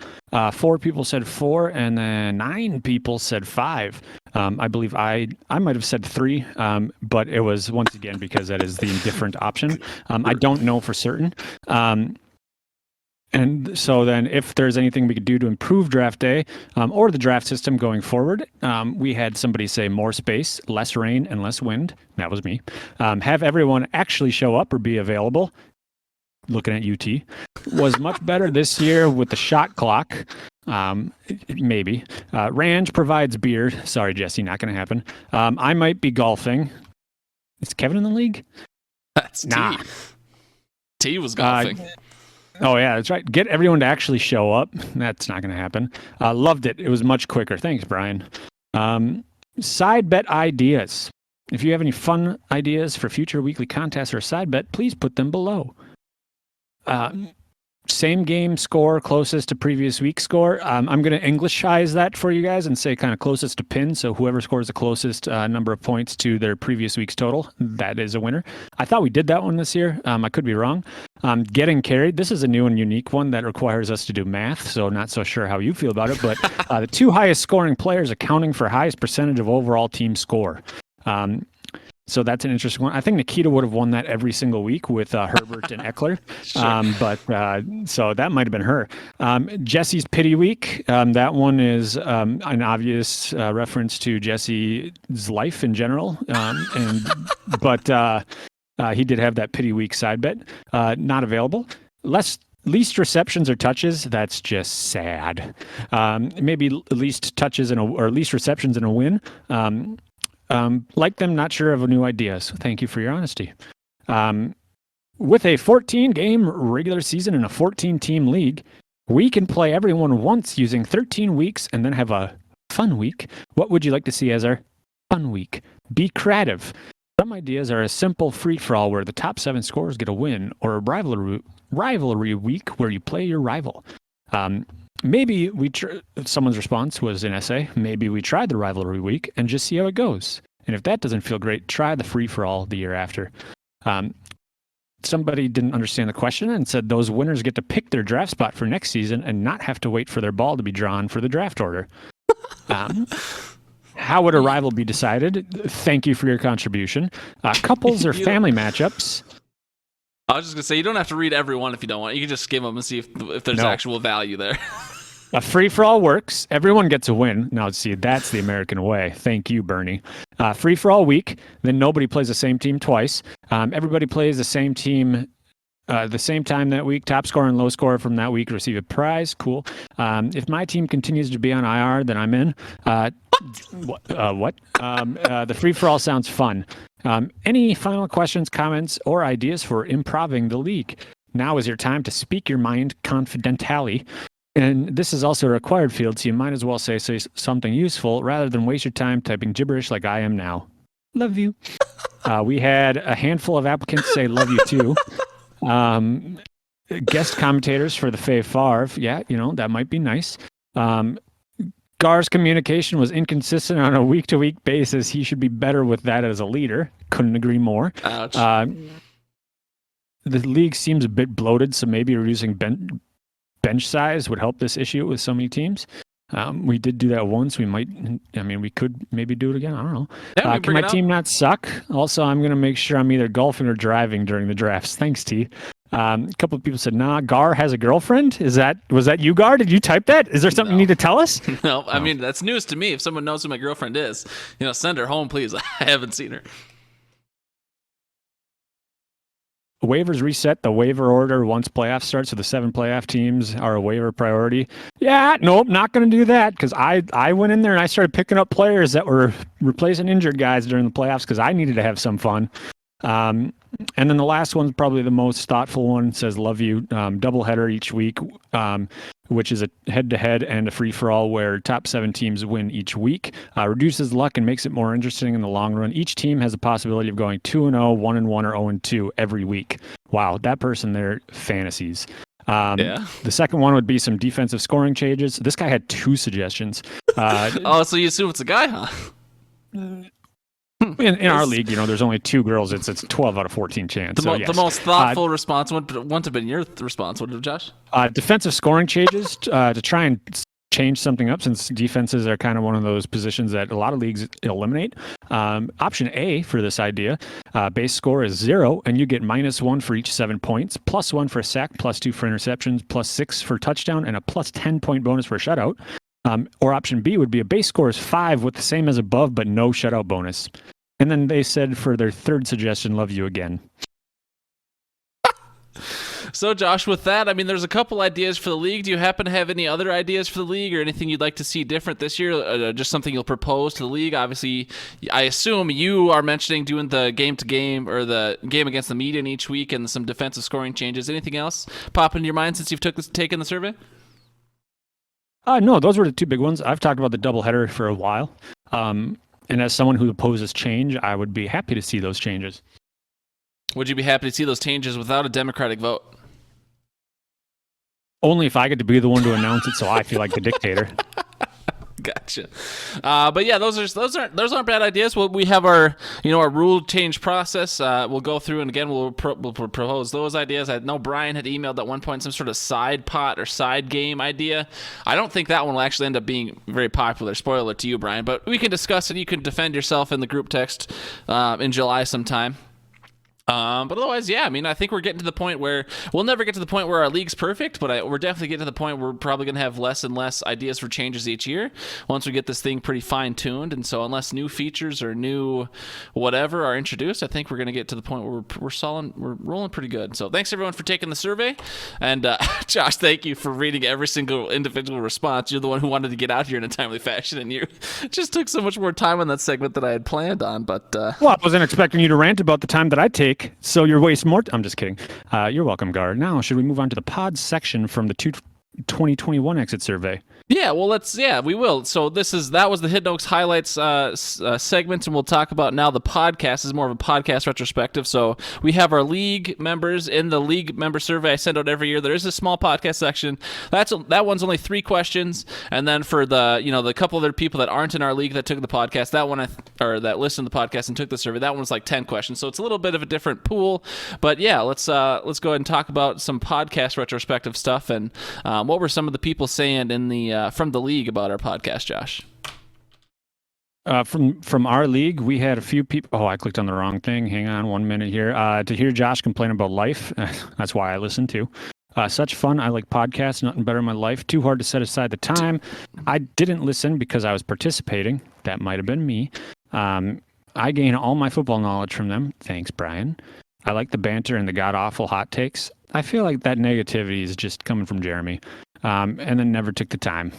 Speaker 4: 4 people said 4, and then 9 people said 5. I believe I might have said 3, but it was once again because that is the indifferent option. I don't know for certain. And so then if there's anything we could do to improve draft day or the draft system going forward, we had somebody say more space, less rain, and less wind. That was me. Have everyone actually show up or be available. Looking at UT. Was much better this year with the shot clock. Maybe. Range provides beer. Sorry, Jesse, not going to happen. I might be golfing. Is Kevin in the league?
Speaker 2: That's
Speaker 4: Nah.
Speaker 2: T was golfing.
Speaker 4: Oh, yeah, that's right. Get everyone to actually show up. That's not going to happen. Loved it. It was much quicker. Thanks, Brian. Side bet ideas. If you have any fun ideas for future weekly contests or side bet, please put them below. Same game score closest to previous week's score. I'm going to Englishize that for you guys and say kind of closest to pin. So whoever scores the closest number of points to their previous week's total, that is a winner. I thought we did that one this year. I could be wrong. Getting carried. This is a new and unique one that requires us to do math. So not so sure how you feel about it, but the 2 highest scoring players accounting for highest percentage of overall team score. So that's an interesting one. I think Nikita would have won that every single week with Herbert and Eckler. Sure. So that might have been her. Jesse's pity week. That one is an obvious reference to Jesse's life in general. But he did have that pity week side bet. Not available. Least receptions or touches. That's just sad. Maybe least touches or least receptions in a win. Like them, not sure of new ideas. Thank you for your honesty. With a 14-game regular season and a 14-team league, we can play everyone once using 13 weeks and then have a fun week. What would you like to see as our fun week? Be creative. Some ideas are a simple free-for-all where the top 7 scorers get a win, or a rivalry week where you play your rival. Maybe someone's response was an essay. Maybe we tried the rivalry week and just see how it goes. And if that doesn't feel great, try the free-for-all the year after. Somebody didn't understand the question and said those winners get to pick their draft spot for next season and not have to wait for their ball to be drawn for the draft order. How would a rival be decided? Thank you for your contribution. Couples or family matchups.
Speaker 2: I was just going to say, you don't have to read every one if you don't want. You can just skim them and see if there's actual value there.
Speaker 4: A free-for-all works. Everyone gets a win. Now, see, that's the American way. Thank you, Bernie. Free-for-all week. Then nobody plays the same team twice. Everybody plays the same team the same time that week. Top scorer and low scorer from that week receive a prize. Cool. If my team continues to be on IR, then I'm in. What? The free-for-all sounds fun. Any final questions, comments, or ideas for improving the league? Now is your time to speak your mind confidentially. And this is also a required field, so you might as well say something useful rather than waste your time typing gibberish like I am now. Love you. We had a handful of applicants say love you too. Guest commentators for the Fave Favre. Yeah, that might be nice. Gar's communication was inconsistent on a week-to-week basis. He should be better with that as a leader. Couldn't agree more.
Speaker 2: Ouch.
Speaker 4: The league seems a bit bloated, so maybe reducing bench size would help this issue with so many teams. We did do that once. We could maybe do it again. I don't know.
Speaker 2: Yeah,
Speaker 4: can my team not suck? Also, I'm going to make sure I'm either golfing or driving during the drafts. Thanks, T. A couple of people said, nah, Gar has a girlfriend. Was that you, Gar? Did you type that? Is there something you need to tell us?
Speaker 2: No, I mean, that's news to me. If someone knows who my girlfriend is, send her home, please. I haven't seen her.
Speaker 4: Waivers reset the waiver order once playoffs start, so the 7 playoff teams are a waiver priority. Yeah, nope, not going to do that because I went in there and I started picking up players that were replacing injured guys during the playoffs because I needed to have some fun. And then the last one's probably the most thoughtful one. It says love you. Doubleheader each week, which is a head-to-head and a free-for-all where top 7 teams win each week. Reduces luck and makes it more interesting in the long run. Each team has a possibility of going 2-0, 1-1, or 0-2 every week. Wow, that person there, fantasies.
Speaker 2: Yeah.
Speaker 4: The second one would be some defensive scoring changes. This guy had 2 suggestions.
Speaker 2: So you assume it's a guy, huh?
Speaker 4: In our league, there's only 2 girls. It's 12 out of 14 chance.
Speaker 2: The most thoughtful response wouldn't have been your response, would it have, Josh?
Speaker 4: Defensive scoring changes to try and change something up, since defenses are kind of one of those positions that a lot of leagues eliminate. Option A for this idea, base score is 0, and you get -1 for each 7 points, +1 for a sack, +2 for interceptions, +6 for touchdown, and a +10-point bonus for a shutout. Or option B would be a base score is 5 with the same as above, but no shutout bonus. And then they said for their third suggestion, love you again.
Speaker 2: So, Josh, with that, I mean, there's a couple ideas for the league. Do you happen to have any other ideas for the league or anything you'd like to see different this year? Just something you'll propose to the league? Obviously, I assume you are mentioning doing the game-to-game or the game against the median each week and some defensive scoring changes. Anything else pop into your mind since you've taken the survey?
Speaker 4: No, those were the 2 big ones. I've talked about the doubleheader for a while. And as someone who opposes change, I would be happy to see those changes.
Speaker 2: Would you be happy to see those changes without a Democratic vote?
Speaker 4: Only if I get to be the one to announce it, so I feel like the dictator.
Speaker 2: Gotcha. But yeah, those aren't bad ideas. We have our rule change process. We'll go through and again we'll propose those ideas. I know Brian had emailed at one point some sort of side pot or side game idea. I don't think that one will actually end up being very popular. Spoiler to you, Brian. But we can discuss it. You can defend yourself in the group text in July sometime. But otherwise, yeah, I mean, I think we're getting to the point where we'll never get to the point where our league's perfect, but we're definitely getting to the point where we're probably going to have less and less ideas for changes each year once we get this thing pretty fine-tuned. And so unless new features or new whatever are introduced, I think we're going to get to the point where we're rolling pretty good. So thanks, everyone, for taking the survey. And Josh, thank you for reading every single individual response. You're the one who wanted to get out here in a timely fashion, and you just took so much more time on that segment than I had planned on. But
Speaker 4: well, I wasn't expecting you to rant about the time that I take. So you're wasting more. I'm just kidding. You're welcome, Gar. Now, should we move on to the pod section from the 2021 exit survey?
Speaker 2: Yeah, well, we will. So that was the Hidden Oaks highlights segment, and we'll talk about now the podcast. This is more of a podcast retrospective. So we have our league members in the league member survey I send out every year. There is a small podcast section. That one's only 3 questions, and then for the couple other people that aren't in our league that took the podcast, that listened to the podcast and took the survey, that one was like 10 questions. So it's a little bit of a different pool. But yeah, let's go ahead and talk about some podcast retrospective stuff and what were some of the people saying in the from the league about our podcast, Josh?
Speaker 4: From our league, we had a few people. Oh, I clicked on the wrong thing. Hang on 1 minute here. To hear Josh complain about life, that's why I listened to. Such fun. I like podcasts. Nothing better in my life. Too hard to set aside the time. I didn't listen because I was participating. That might have been me. I gain all my football knowledge from them. Thanks, Brian. I like the banter and the god-awful hot takes. I feel like that negativity is just coming from Jeremy. And then never took the time.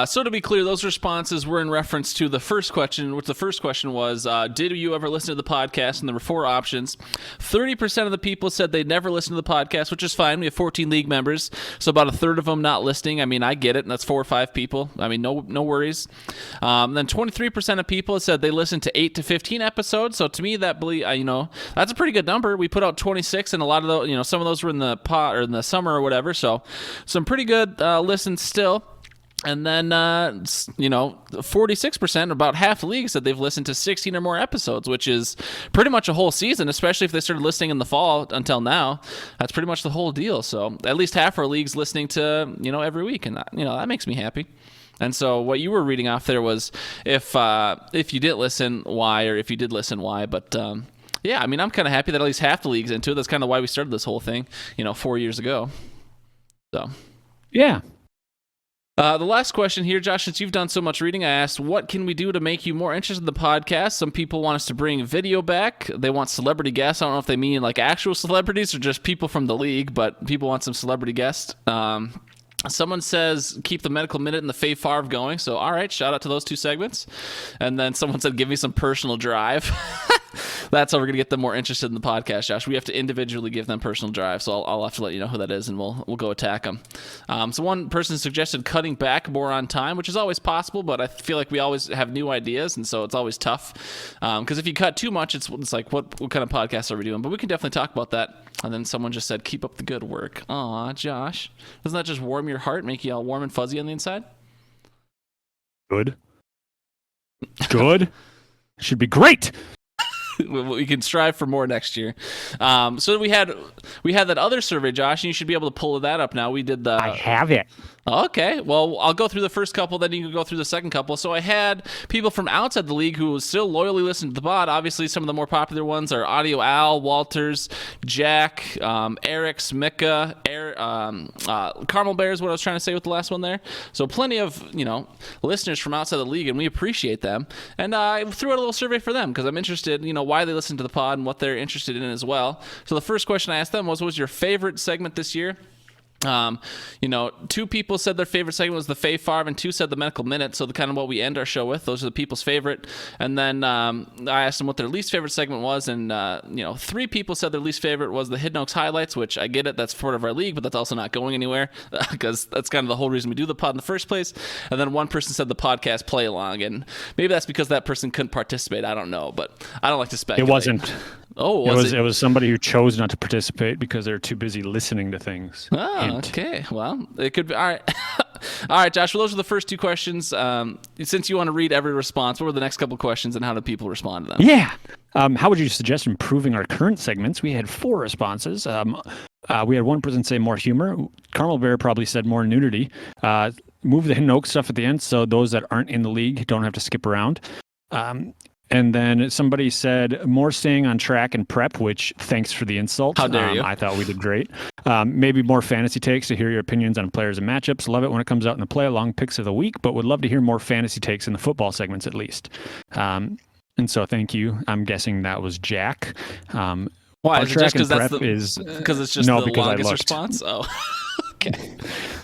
Speaker 2: So to be clear, those responses were in reference to the first question, which the first question was, did you ever listen to the podcast? And there were 4 options. 30% of the people said they never listened to the podcast, which is fine. We have 14 league members, so about a third of them not listening. I mean, I get it, and that's 4 or 5 people. I mean, no worries. Then 23% of people said they listened to 8 to 15 episodes. So to me, that's a pretty good number. We put out 26, and a lot of those, some of those were in the pot or in the summer or whatever. So some pretty good listens still. And then, 46%, about half the league, said they've listened to 16 or more episodes, which is pretty much a whole season, especially if they started listening in the fall until now. That's pretty much the whole deal. So at least half our league's listening to, every week. And, that makes me happy. And so what you were reading off there was if you didn't listen, why, or if you did listen, why. But, yeah, I mean, I'm kind of happy that at least half the league's into it. That's kind of why we started this whole thing, 4 years ago. So,
Speaker 4: yeah.
Speaker 2: The last question here, Josh, since you've done so much reading, I asked, what can we do to make you more interested in the podcast? Some people want us to bring video back. They want celebrity guests. I don't know if they mean like actual celebrities or just people from the league, but people want some celebrity guests. Someone says, keep the medical minute and the Fave Favre going. So, all right, shout out to those 2 segments. And then someone said, give me some personal drive. That's how we're going to get them more interested in the podcast, Josh. We have to individually give them personal drive. So I'll have to let you know who that is, and we'll go attack them. So one person suggested cutting back more on time, which is always possible, but I feel like we always have new ideas, and so it's always tough. Because if you cut too much, it's like, what kind of podcast are we doing? But we can definitely talk about that. And then someone just said, keep up the good work. Aw, Josh. Doesn't that just warm your heart, make you all warm and fuzzy on the inside?
Speaker 4: Good. Should be great.
Speaker 2: We can strive for more next year. So we had that other survey, Josh, and you should be able to pull that up now. We did the.
Speaker 4: I have it.
Speaker 2: Okay, well, I'll go through the first couple, then you can go through the second couple. So I had people from outside the league who still loyally listen to the pod. Obviously, some of the more popular ones are Audio Al, Walters, Jack, Eric, Smicka, Carmel Bear is what I was trying to say with the last one there. So plenty of, listeners from outside the league, and we appreciate them. And I threw out a little survey for them because I'm interested, why they listen to the pod and what they're interested in as well. So the first question I asked them was, what was your favorite segment this year? 2 people said their favorite segment was the Fave Favre, and 2 said the Medical Minute. So the kind of what we end our show with. Those are the people's favorite. And then I asked them what their least favorite segment was, and 3 people said their least favorite was the Hidden Oaks highlights, which I get it. That's part of our league, but that's also not going anywhere because that's kind of the whole reason we do the pod in the first place. And then one person said the podcast play along, and maybe that's because that person couldn't participate. I don't know, but I don't like to speculate.
Speaker 4: It wasn't.
Speaker 2: Oh,
Speaker 4: it was somebody who chose not to participate because they're too busy listening to things.
Speaker 2: Oh, okay. Well, it could be. All right. All right, Josh. Well, those are the first 2 questions. Since you want to read every response, what were the next couple questions and how do people respond to them?
Speaker 4: Yeah. How would you suggest improving our current segments? We had 4 responses. We had one person say more humor. Carmel Bear probably said more nudity. Move the Hidden Oak stuff at the end so those that aren't in the league don't have to skip around. And then somebody said more staying on track and prep, which thanks for the insult.
Speaker 2: How dare you?
Speaker 4: I thought we did great. Maybe more fantasy takes to hear your opinions on players and matchups. Love it when it comes out in the play along picks of the week, but would love to hear more fantasy takes in the football segments at least. And so thank you. I'm guessing that was Jack.
Speaker 2: Why? Is it just because it's just the longest response? Oh. Okay.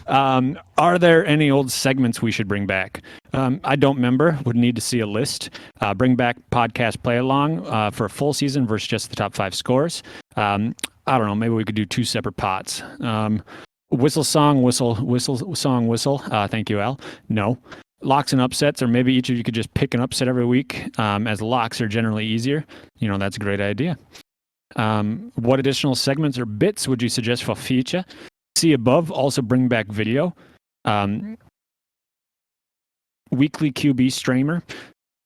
Speaker 4: Are there any old segments we should bring back? I don't remember. Would need to see a list. Bring back podcast play along for a full season versus just the top 5 scores. I don't know. Maybe we could do 2 separate pots. Whistle song, whistle. Thank you, Al. No. Locks and upsets, or maybe each of you could just pick an upset every week, as locks are generally easier. That's a great idea. What additional segments or bits would you suggest for future? See above. Also bring back video. Weekly QB streamer.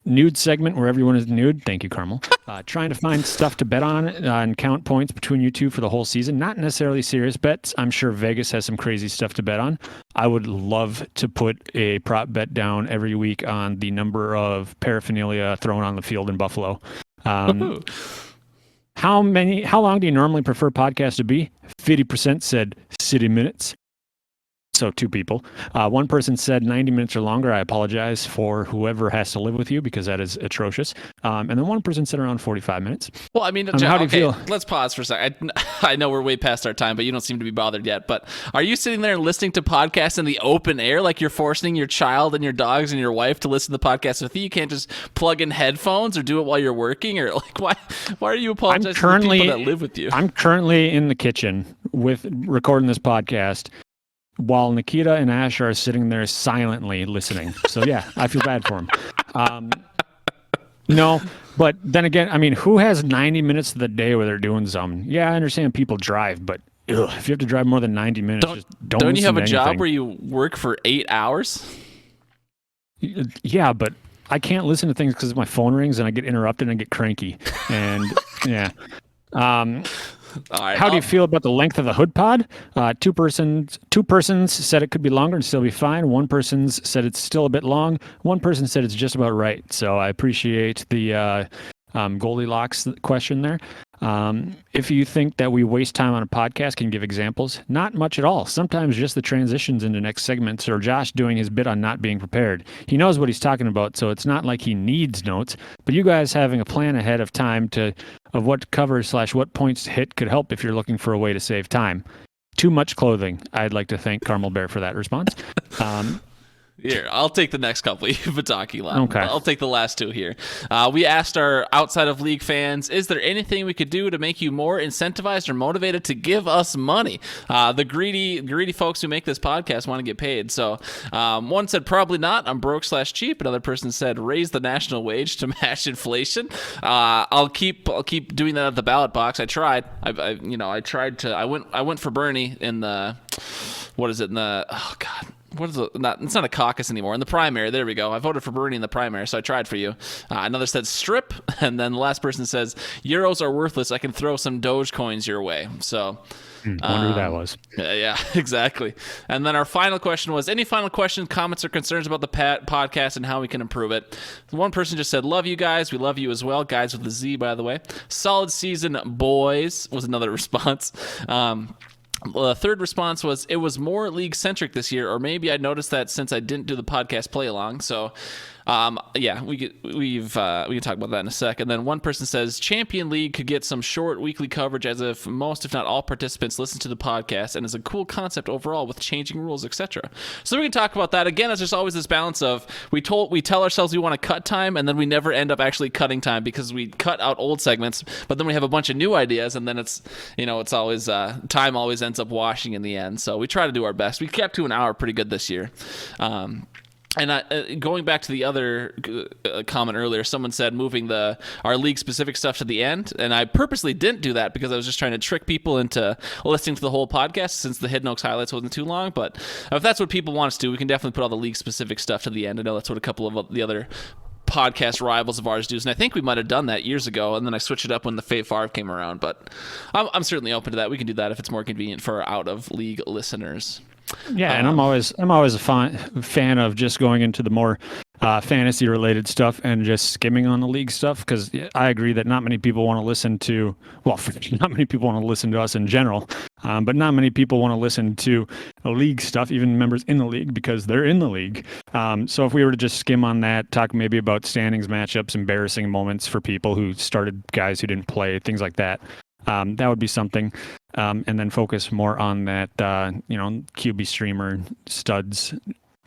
Speaker 4: Nude segment where everyone is nude. Thank you, Carmel. Trying to find stuff to bet on and count points between you 2 for the whole season. Not necessarily serious bets. I'm sure Vegas has some crazy stuff to bet on. I would love to put a prop bet down every week on the number of paraphernalia thrown on the field in Buffalo. How long do you normally prefer podcasts to be? 50% said 60 minutes. So 2 people. One person said 90 minutes or longer. I apologize for whoever has to live with you because that is atrocious. And then one person said around 45 minutes.
Speaker 2: Well, I mean,
Speaker 4: how do you feel?
Speaker 2: Let's pause for a second. I know we're way past our time, but you don't seem to be bothered yet. But are you sitting there and listening to podcasts in the open air like you're forcing your child and your dogs and your wife to listen to the podcast with you? You can't just plug in headphones or do it while you're working? Or like, why are you apologizing to the people that live with you?
Speaker 4: I'm currently in the kitchen with recording this podcast, while Nikita and Ash are sitting there silently listening. So yeah, I feel bad for them. No, but then again, I mean, who has 90 minutes of the day where they're doing something? Yeah, I understand people drive, but if you have to drive more than 90 minutes, just don't
Speaker 2: you have a
Speaker 4: anything.
Speaker 2: job where you work for 8 hours?
Speaker 4: Yeah, but I can't listen to things because my phone rings and I get interrupted and I get cranky. And yeah.
Speaker 2: All right,
Speaker 4: How do you feel about the length of the hood pod? Two persons said it could be longer and still be fine. One person said it's still a bit long. One person said it's just about right. So I appreciate the Goldilocks question there. If you think that we waste time on a podcast, can you give examples? Not much at all. Sometimes just the transitions into next segments or Josh doing his bit on not being prepared. He knows what he's talking about, so it's not like he needs notes, but you guys having a plan ahead of time of what to cover / what points to hit could help if you're looking for a way to save time. Too much clothing. I'd like to thank Carmel Bear for that response.
Speaker 2: Here, I'll take the next couple. You've been talking a lot.
Speaker 4: Okay.
Speaker 2: I'll take the last 2 here. We asked our outside of league fans, is there anything we could do to make you more incentivized or motivated to give us money? The greedy folks who make this podcast want to get paid. So one said probably not. I'm broke / cheap. Another person said raise the national wage to match inflation. I'll keep doing that at the ballot box. I tried. I went for Bernie in the, what is it, in the, oh God, what is it? It's not a caucus anymore. In the primary, there we go. I voted for Bernie in the primary, so I tried for you. Another said strip, and then the last person says euros are worthless. I can throw some Doge coins your way. So.
Speaker 4: Wonder who that was.
Speaker 2: Yeah, exactly. And then our final question was, any final questions, comments, or concerns about the podcast and how we can improve it? One person just said, love you guys. We love you as well. Guys with a Z, by the way. Solid season, boys, was another response. The third response was, it was more league-centric this year, or maybe I noticed that since I didn't do the podcast play-along. So, yeah, we can talk about that in a sec. And then one person says, Champion League could get some short weekly coverage as if most, if not all, participants listen to the podcast, and is a cool concept overall with changing rules, etc. So we can talk about that. Again, there's just always this balance of we tell ourselves we want to cut time, and then we never end up actually cutting time because we cut out old segments, but then we have a bunch of new ideas, and then it's always time always ends up washing in the end. So we try to do our best. We kept to an hour pretty good this year. And going back to the other comment earlier, someone said moving our league-specific stuff to the end, and I purposely didn't do that because I was just trying to trick people into listening to the whole podcast since the Hidden Oaks highlights wasn't too long. But if that's what people want us to do, we can definitely put all the league-specific stuff to the end. I know that's what a couple of the other podcast rivals of ours do, and I think we might have done that years ago, and then I switched it up when the Fave Favre came around. But I'm certainly open to that. We can do that if it's more convenient for our out-of-league listeners.
Speaker 4: Yeah, and I'm always a fan of just going into the more fantasy related stuff and just skimming on the league stuff, because I agree that not many people want to listen to not many people want to listen to us in general, but not many people want to listen to the league stuff, even members in the league, because they're in the league. So if we were to just skim on that, talk maybe about standings, matchups, embarrassing moments for people who started guys who didn't play, things like that. That would be something, and then focus more on that, QB streamer, studs,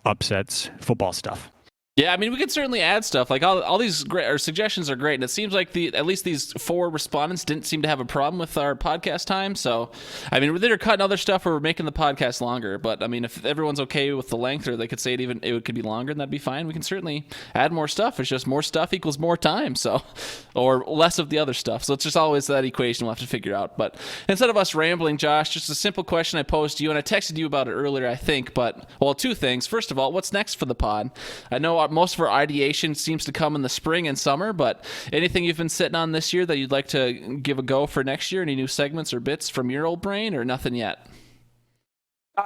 Speaker 4: upsets, football stuff.
Speaker 2: Yeah, I mean, we could certainly add stuff. Like all these suggestions are great, and it seems like at least these 4 respondents didn't seem to have a problem with our podcast time. So, I mean, we're either cutting other stuff or we're making the podcast longer. But I mean, if everyone's okay with the length, or they could say it could be longer, then that'd be fine. We can certainly add more stuff. It's just more stuff equals more time, so, or less of the other stuff. So it's just always that equation we'll have to figure out. But instead of us rambling, Josh, just a simple question I posed to you, and I texted you about it earlier, I think. But 2 things. First of all, what's next for the pod? I know most of our ideation seems to come in the spring and summer, but anything you've been sitting on this year that you'd like to give a go for next year? Any new segments or bits from your old brain, or nothing yet?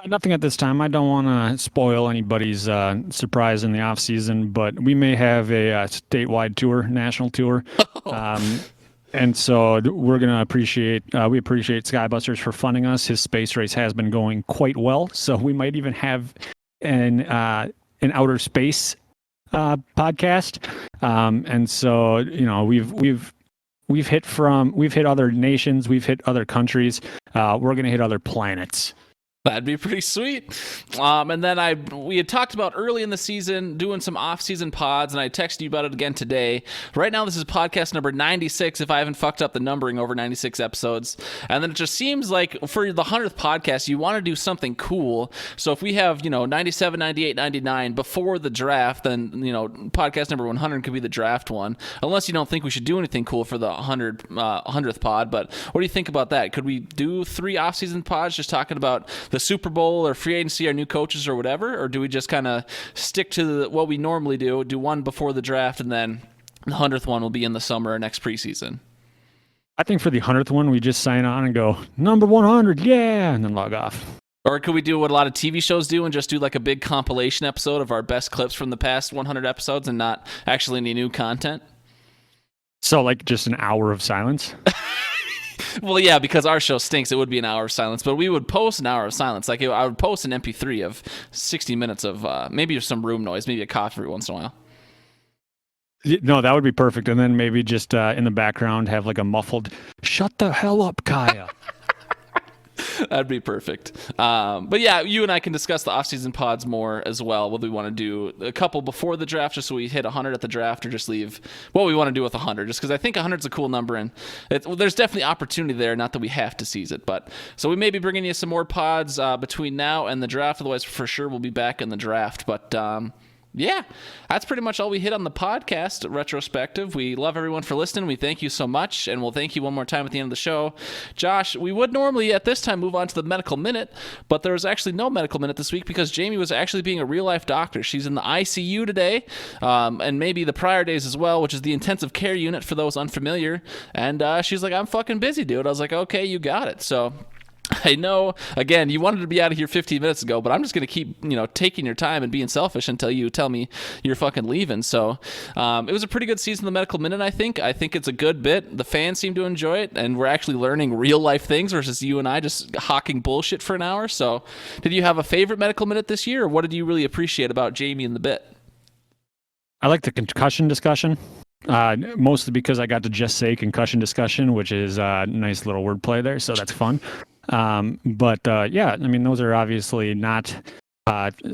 Speaker 4: Nothing at this time. I don't want to spoil anybody's surprise in the off season, but we may have a statewide tour, national tour. And so we're going to appreciate Skybusters for funding us. His space race has been going quite well, so we might even have an outer space podcast. And so, we've hit other nations, we've hit other countries. We're going to hit other planets.
Speaker 2: That'd be pretty sweet. And then we had talked about early in the season doing some off-season pods, and I texted you about it again today. Right now, this is podcast number 96, if I haven't fucked up the numbering over 96 episodes. And then it just seems like for the 100th podcast, you want to do something cool. So if we have, 97, 98, 99 before the draft, then, podcast number 100 could be the draft one. Unless you don't think we should do anything cool for the 100th pod. But what do you think about that? Could we do 3 off-season pods just talking about the Super Bowl or free agency, our new coaches or whatever? Or do we just kind of stick to what we normally do one before the draft, and then the 100th one will be in the summer or next preseason?
Speaker 4: I think for the 100th one, we just sign on and go, number 100, yeah, and then log off.
Speaker 2: Or could we do what a lot of TV shows do and just do like a big compilation episode of our best clips from the past 100 episodes and not actually any new content?
Speaker 4: So like just an hour of silence?
Speaker 2: Well, yeah, because our show stinks, it would be an hour of silence, but we would post an hour of silence. Like I would post an MP3 of 60 minutes of maybe some room noise, maybe a cough every once in a while.
Speaker 4: No, that would be perfect. And then maybe just in the background have like a muffled, shut the hell up, Kaya.
Speaker 2: That'd be perfect. But yeah, you and I can discuss the offseason pods more as well. Whether we want to do a couple before the draft just so we hit 100 at the draft, or just leave what we want to do with 100, just because I think 100 is a cool number, and there's definitely opportunity there, not that we have to seize it. But so we may be bringing you some more pods between now and the draft. Otherwise, for sure, we'll be back in the draft. But Yeah, that's pretty much all we hit on the podcast retrospective. We love everyone for listening. We thank you so much, and we'll thank you one more time at the end of the show. Josh, we would normally at this time move on to the medical minute, but there was actually no medical minute this week because Jamie was actually being a real-life doctor. She's in the ICU today, and maybe the prior days as well, which is the intensive care unit for those unfamiliar, and she's like, I'm fucking busy, dude. I was like, okay, you got it. So I know, again, you wanted to be out of here 15 minutes ago, but I'm just going to keep, taking your time and being selfish until you tell me you're fucking leaving. So it was a pretty good season of the Medical Minute, I think. I think it's a good bit. The fans seem to enjoy it, and we're actually learning real-life things versus you and I just hawking bullshit for an hour. So did you have a favorite Medical Minute this year, or what did you really appreciate about Jamie and the bit?
Speaker 4: I like the concussion discussion. Mostly because I got to just say concussion discussion, which is a nice little wordplay there, so that's fun. But yeah, I mean, those are obviously not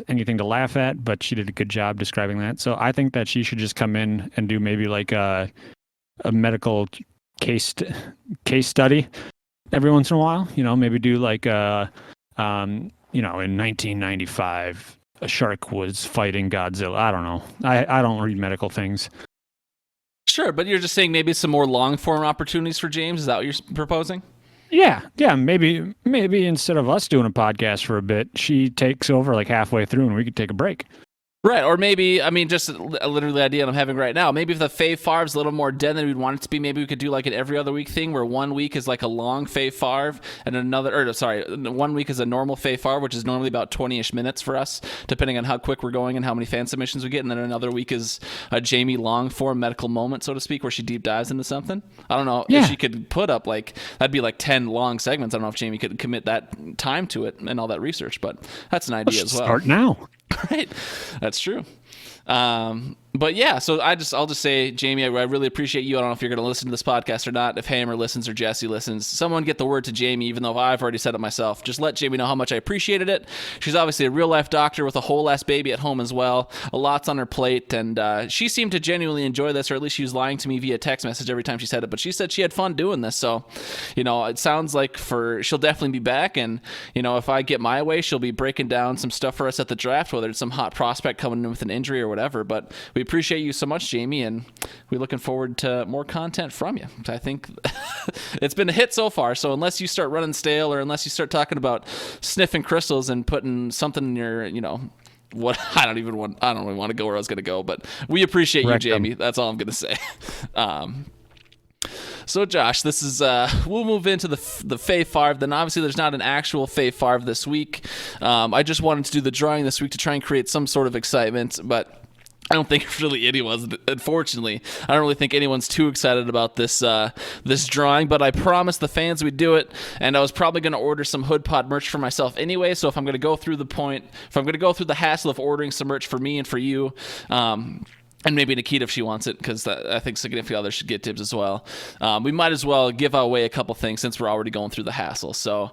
Speaker 4: anything to laugh at, but she did a good job describing that. So I think that she should just come in and do maybe like a medical case study every once in a while. Maybe do like in 1995 a shark was fighting Godzilla. I don't know. I don't read medical things.
Speaker 2: Sure, but you're just saying maybe some more long-form opportunities for James? Is that what you're proposing?
Speaker 4: Yeah, maybe instead of us doing a podcast for a bit, she takes over like halfway through and we could take a break.
Speaker 2: Right, or maybe, just literally the idea I'm having right now, maybe if the Fave Favre's a little more dead than we'd want it to be, maybe we could do like an every other week thing where 1 week is like a long Fave Favre and 1 week is a normal Fave Favre, which is normally about 20-ish minutes for us, depending on how quick we're going and how many fan submissions we get, and then another week is a Jamie long-form medical moment, so to speak, where she deep dives into something. I don't know if she could put up that'd be like 10 long segments. I don't know if Jamie could commit that time to it and all that research, but that's an idea as well.
Speaker 4: Start now.
Speaker 2: Right, that's true. But yeah, so I'll just say, Jamie, I really appreciate you. I don't know if you're going to listen to this podcast or not. If Hammer listens or Jesse listens, someone get the word to Jamie, even though I've already said it myself. Just let Jamie know how much I appreciated it. She's obviously a real life doctor with a whole ass baby at home as well. A lot's on her plate, and she seemed to genuinely enjoy this, or at least she was lying to me via text message every time she said it. But she said she had fun doing this, so it sounds like she'll definitely be back. And if I get my way, she'll be breaking down some stuff for us at the draft, whether it's some hot prospect coming in with an injury or whatever. But we appreciate you so much, Jamie, and we're looking forward to more content from you. I think it's been a hit so far, so unless you start running stale or unless you start talking about sniffing crystals and putting something in your, what, I don't really want to go where I was going to go, but we appreciate you, Jamie. That's all I'm going to say. So, Josh, this is we'll move into the Fave Favre. Then obviously there's not an actual Fave Favre this week. I just wanted to do the drawing this week to try and create some sort of excitement, but I don't think really anyone's, unfortunately, I don't really think anyone's too excited about this this drawing, but I promised the fans we'd do it, and I was probably going to order some Hood Pod merch for myself anyway, so if I'm going to go through the hassle of ordering some merch for me and for you, and maybe Nikita if she wants it, because I think significant others should get dibs as well. We might as well give away a couple things since we're already going through the hassle. So,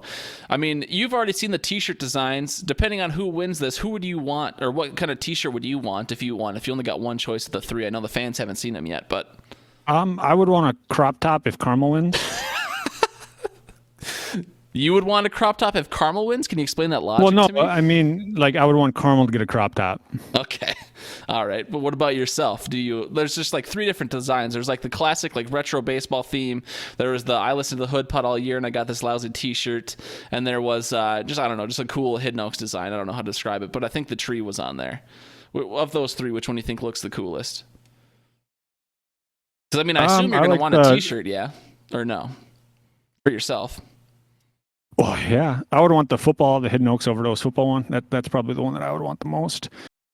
Speaker 2: you've already seen the T-shirt designs. Depending on who wins this, who would you want, or what kind of T-shirt would you want if you won? If you only got one choice of the three, I know the fans haven't seen them yet, but
Speaker 4: I would want a crop top if Carmel wins.
Speaker 2: You would want a crop top if Carmel wins? Can you explain that logic to me?
Speaker 4: I would want Carmel to get a crop top.
Speaker 2: Okay. All right. But what about yourself? There's just like three different designs. There's like the classic like retro baseball theme. There was I listened to the Hood Pod all year and I got this lousy t-shirt. And there was just a cool Hidden Oaks design. I don't know how to describe it, but I think the tree was on there. Of those three, which one do you think looks the coolest? Because I assume you're going to want a t-shirt, yeah? Or no? For yourself.
Speaker 4: Oh, yeah. I would want the Hidden Oaks Overdose football one. That's probably the one that I would want the most.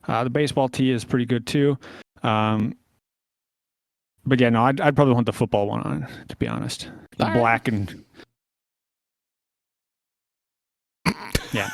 Speaker 4: The baseball tee is pretty good too. But yeah, no, I'd probably want the football one on, to be honest. The black and... Yeah.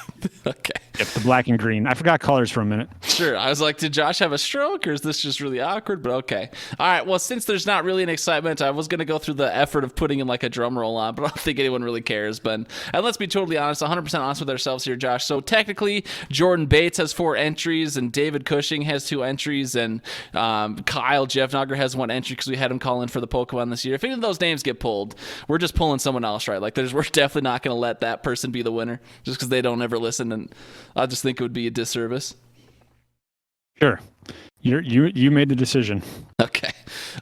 Speaker 2: Okay.
Speaker 4: Yep, the black and green. I forgot colors for a minute.
Speaker 2: Sure. I was like, did Josh have a stroke or is this just really awkward? But okay. All right. Well, since there's not really an excitement, I was going to go through the effort of putting in like a drum roll on, but I don't think anyone really cares. And let's be totally honest, 100% honest with ourselves here, Josh. So technically, Jordan Bates has 4 entries and David Cushing has 2 entries and Kyle Jevnagger has 1 entry because we had him call in for the Pokemon this year. If any of those names get pulled, we're just pulling someone else, right? Like we're definitely not going to let that person be the winner just because they don't ever listen, and I just think it would be a disservice.
Speaker 4: Sure. You made the decision.
Speaker 2: Okay.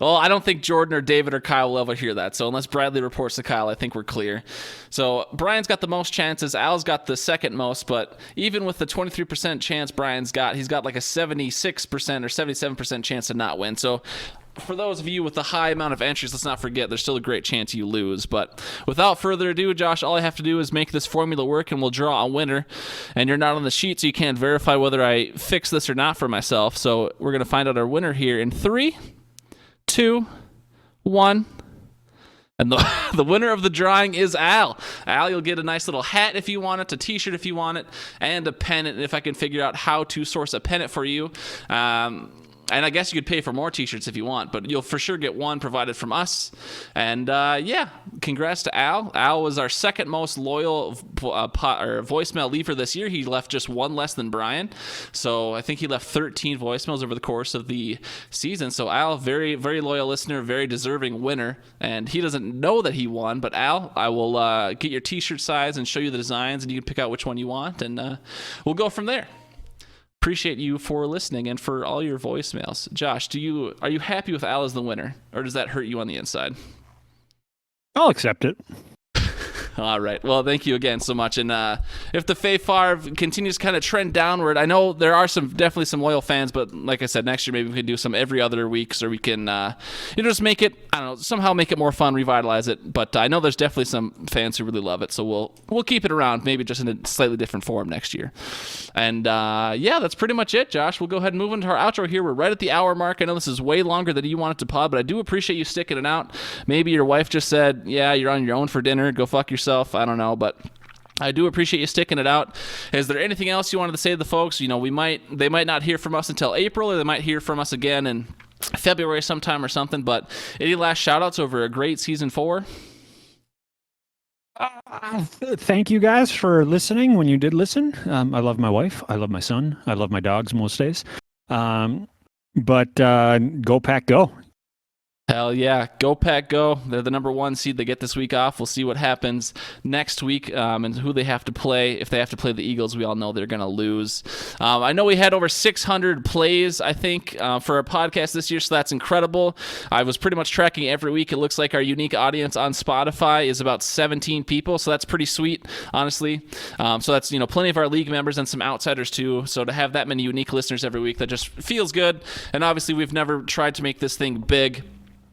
Speaker 2: Well, I don't think Jordan or David or Kyle will ever hear that. So unless Bradley reports to Kyle, I think we're clear. So Brian's got the most chances. Al's got the second most. But even with the 23% chance Brian's got, he's got like a 76% or 77% chance to not win. So for those of you with the high amount of entries, let's not forget there's still a great chance you lose. But without further ado, Josh, all I have to do is make this formula work and we'll draw a winner. And you're not on the sheet, so you can't verify whether I fix this or not for myself. So we're going to find out our winner here in 3, 2, 1. And the winner of the drawing is Al. Al, you'll get a nice little hat if you want it, a t-shirt if you want it, and a pennant if I can figure out how to source a pennant for you. And I guess you could pay for more t-shirts if you want, but you'll for sure get one provided from us. And yeah, congrats to Al. Al was our second most loyal voicemail leaver this year. He left just one less than Brian. So I think he left 13 voicemails over the course of the season. So Al, very, very loyal listener, very deserving winner. And he doesn't know that he won, but Al, I will get your t-shirt size and show you the designs, and you can pick out which one you want, and we'll go from there. Appreciate you for listening and for all your voicemails. Josh, are you happy with Al as the winner, or does that hurt you on the inside?
Speaker 4: I'll accept it.
Speaker 2: All right. Well, thank you again so much. And if the Fave Favre continues to kind of trend downward, I know there are definitely some loyal fans, but like I said, next year maybe we can do some every other week, so we can just make it, I don't know, somehow make it more fun, revitalize it. But I know there's definitely some fans who really love it, so we'll keep it around, maybe just in a slightly different form next year. And yeah, that's pretty much it, Josh. We'll go ahead and move into our outro here. We're right at the hour mark. I know this is way longer than you wanted to pod, but I do appreciate you sticking it out. Maybe your wife just said, yeah, you're on your own for dinner. Go fuck yourself. I don't know, but I do appreciate you sticking it out. Is there anything else you wanted to say to the folks? You know, they might not hear from us until April, or they might hear from us again in February sometime or something, but any last shout outs over a great season 4?
Speaker 4: Thank you guys for listening when you did listen. I love my wife. I love my son. I love my dogs most days. But go Pack Go.
Speaker 2: Hell yeah. Go Pack Go. They're the number 1 seed. They get this week off. We'll see what happens next week and who they have to play. If they have to play the Eagles, we all know they're going to lose. I know we had over 600 plays, I think, for our podcast this year, so that's incredible. I was pretty much tracking every week. It looks like our unique audience on Spotify is about 17 people, so that's pretty sweet, honestly. So that's, plenty of our league members and some outsiders too. So to have that many unique listeners every week, that just feels good. And obviously, we've never tried to make this thing big.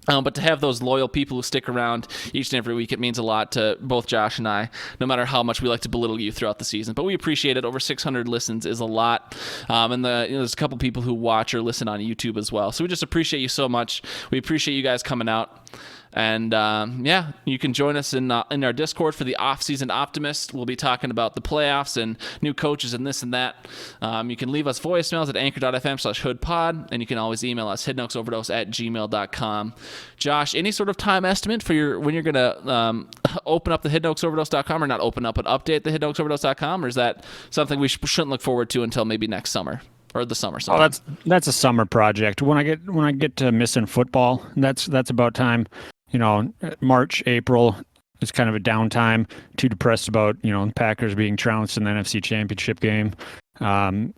Speaker 2: But to have those loyal people who stick around each and every week, it means a lot to both Josh and I, no matter how much we like to belittle you throughout the season. But we appreciate it. Over 600 listens is a lot. And there's a couple people who watch or listen on YouTube as well. So we just appreciate you so much. We appreciate you guys coming out. And yeah, you can join us in our Discord for the Off-Season Optimist. We'll be talking about the playoffs and new coaches and this and that. You can leave us voicemails at anchor.fm/hoodpod, and you can always email us hiddenokesoverdose@gmail.com. Josh, any sort of time estimate for when you're going to open up the hiddenokesoverdose.com, or not open up, but update the hiddenokesoverdose.com, or is that something we shouldn't look forward to until maybe next summer? Or the summer.
Speaker 4: Oh, that's a summer project. When I get to missing football, that's about time. March, April is kind of a downtime. Too depressed about the Packers being trounced in the NFC Championship game, and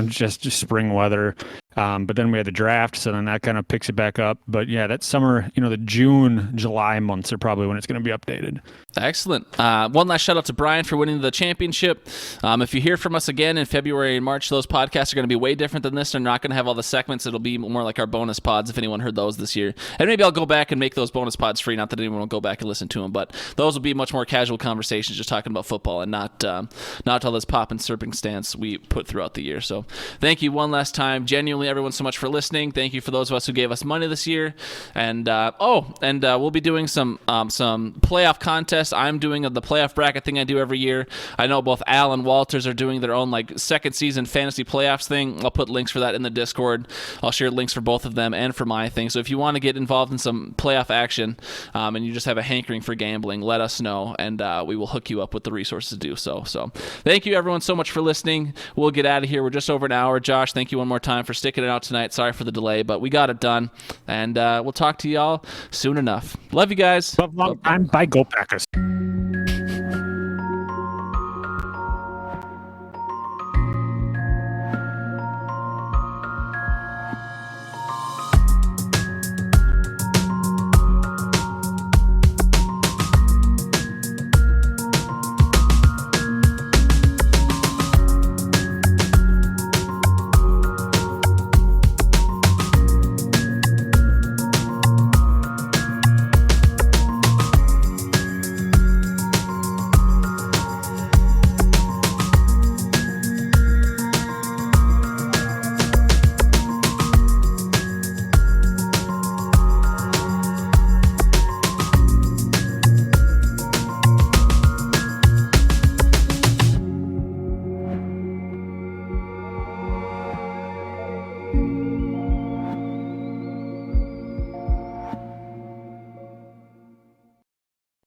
Speaker 4: just spring weather. But then we had the draft, so then that kind of picks it back up. But yeah, that summer, the June, July months are probably when it's going to be updated.
Speaker 2: Excellent. One last shout out to Brian for winning the championship. If you hear from us again in February and March, those podcasts are going to be way different than this. They're not going to have all the segments. It'll be more like our bonus pods, if anyone heard those this year. And maybe I'll go back and make those bonus pods free. Not that anyone will go back and listen to them, but those will be much more casual conversations, just talking about football and not all this pop and circumstance we put throughout the year. So thank you one last time. Genuinely, everyone, so much for listening. Thank you for those of us who gave us money this year. And we'll be doing some playoff contests. I'm doing the playoff bracket thing I do every year. I know both Al and Walters are doing their own second season fantasy playoffs thing. I'll put links for that in the Discord. I'll share links for both of them and for my thing. So if you want to get involved in some playoff action and you just have a hankering for gambling, let us know, and we will hook you up with the resources to do so. So thank you everyone so much for listening. We'll get out of here. We're just over an hour. Josh, thank you one more time for sticking it out tonight. Sorry for the delay, but we got it done, and we'll talk to y'all soon enough. Love you guys.
Speaker 4: Long time. Bye, Go Packers.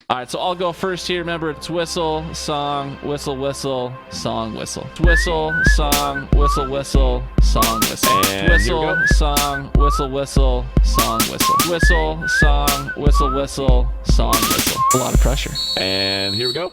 Speaker 2: All right, so I'll go first here. Remember, it's whistle, song, whistle, whistle, song, whistle. Whistle, song, whistle, whistle, song, whistle.
Speaker 5: And
Speaker 2: Whistle, song, whistle, whistle, song, whistle. Whistle, song, whistle, whistle, song, whistle. A lot of pressure.
Speaker 5: And here we go.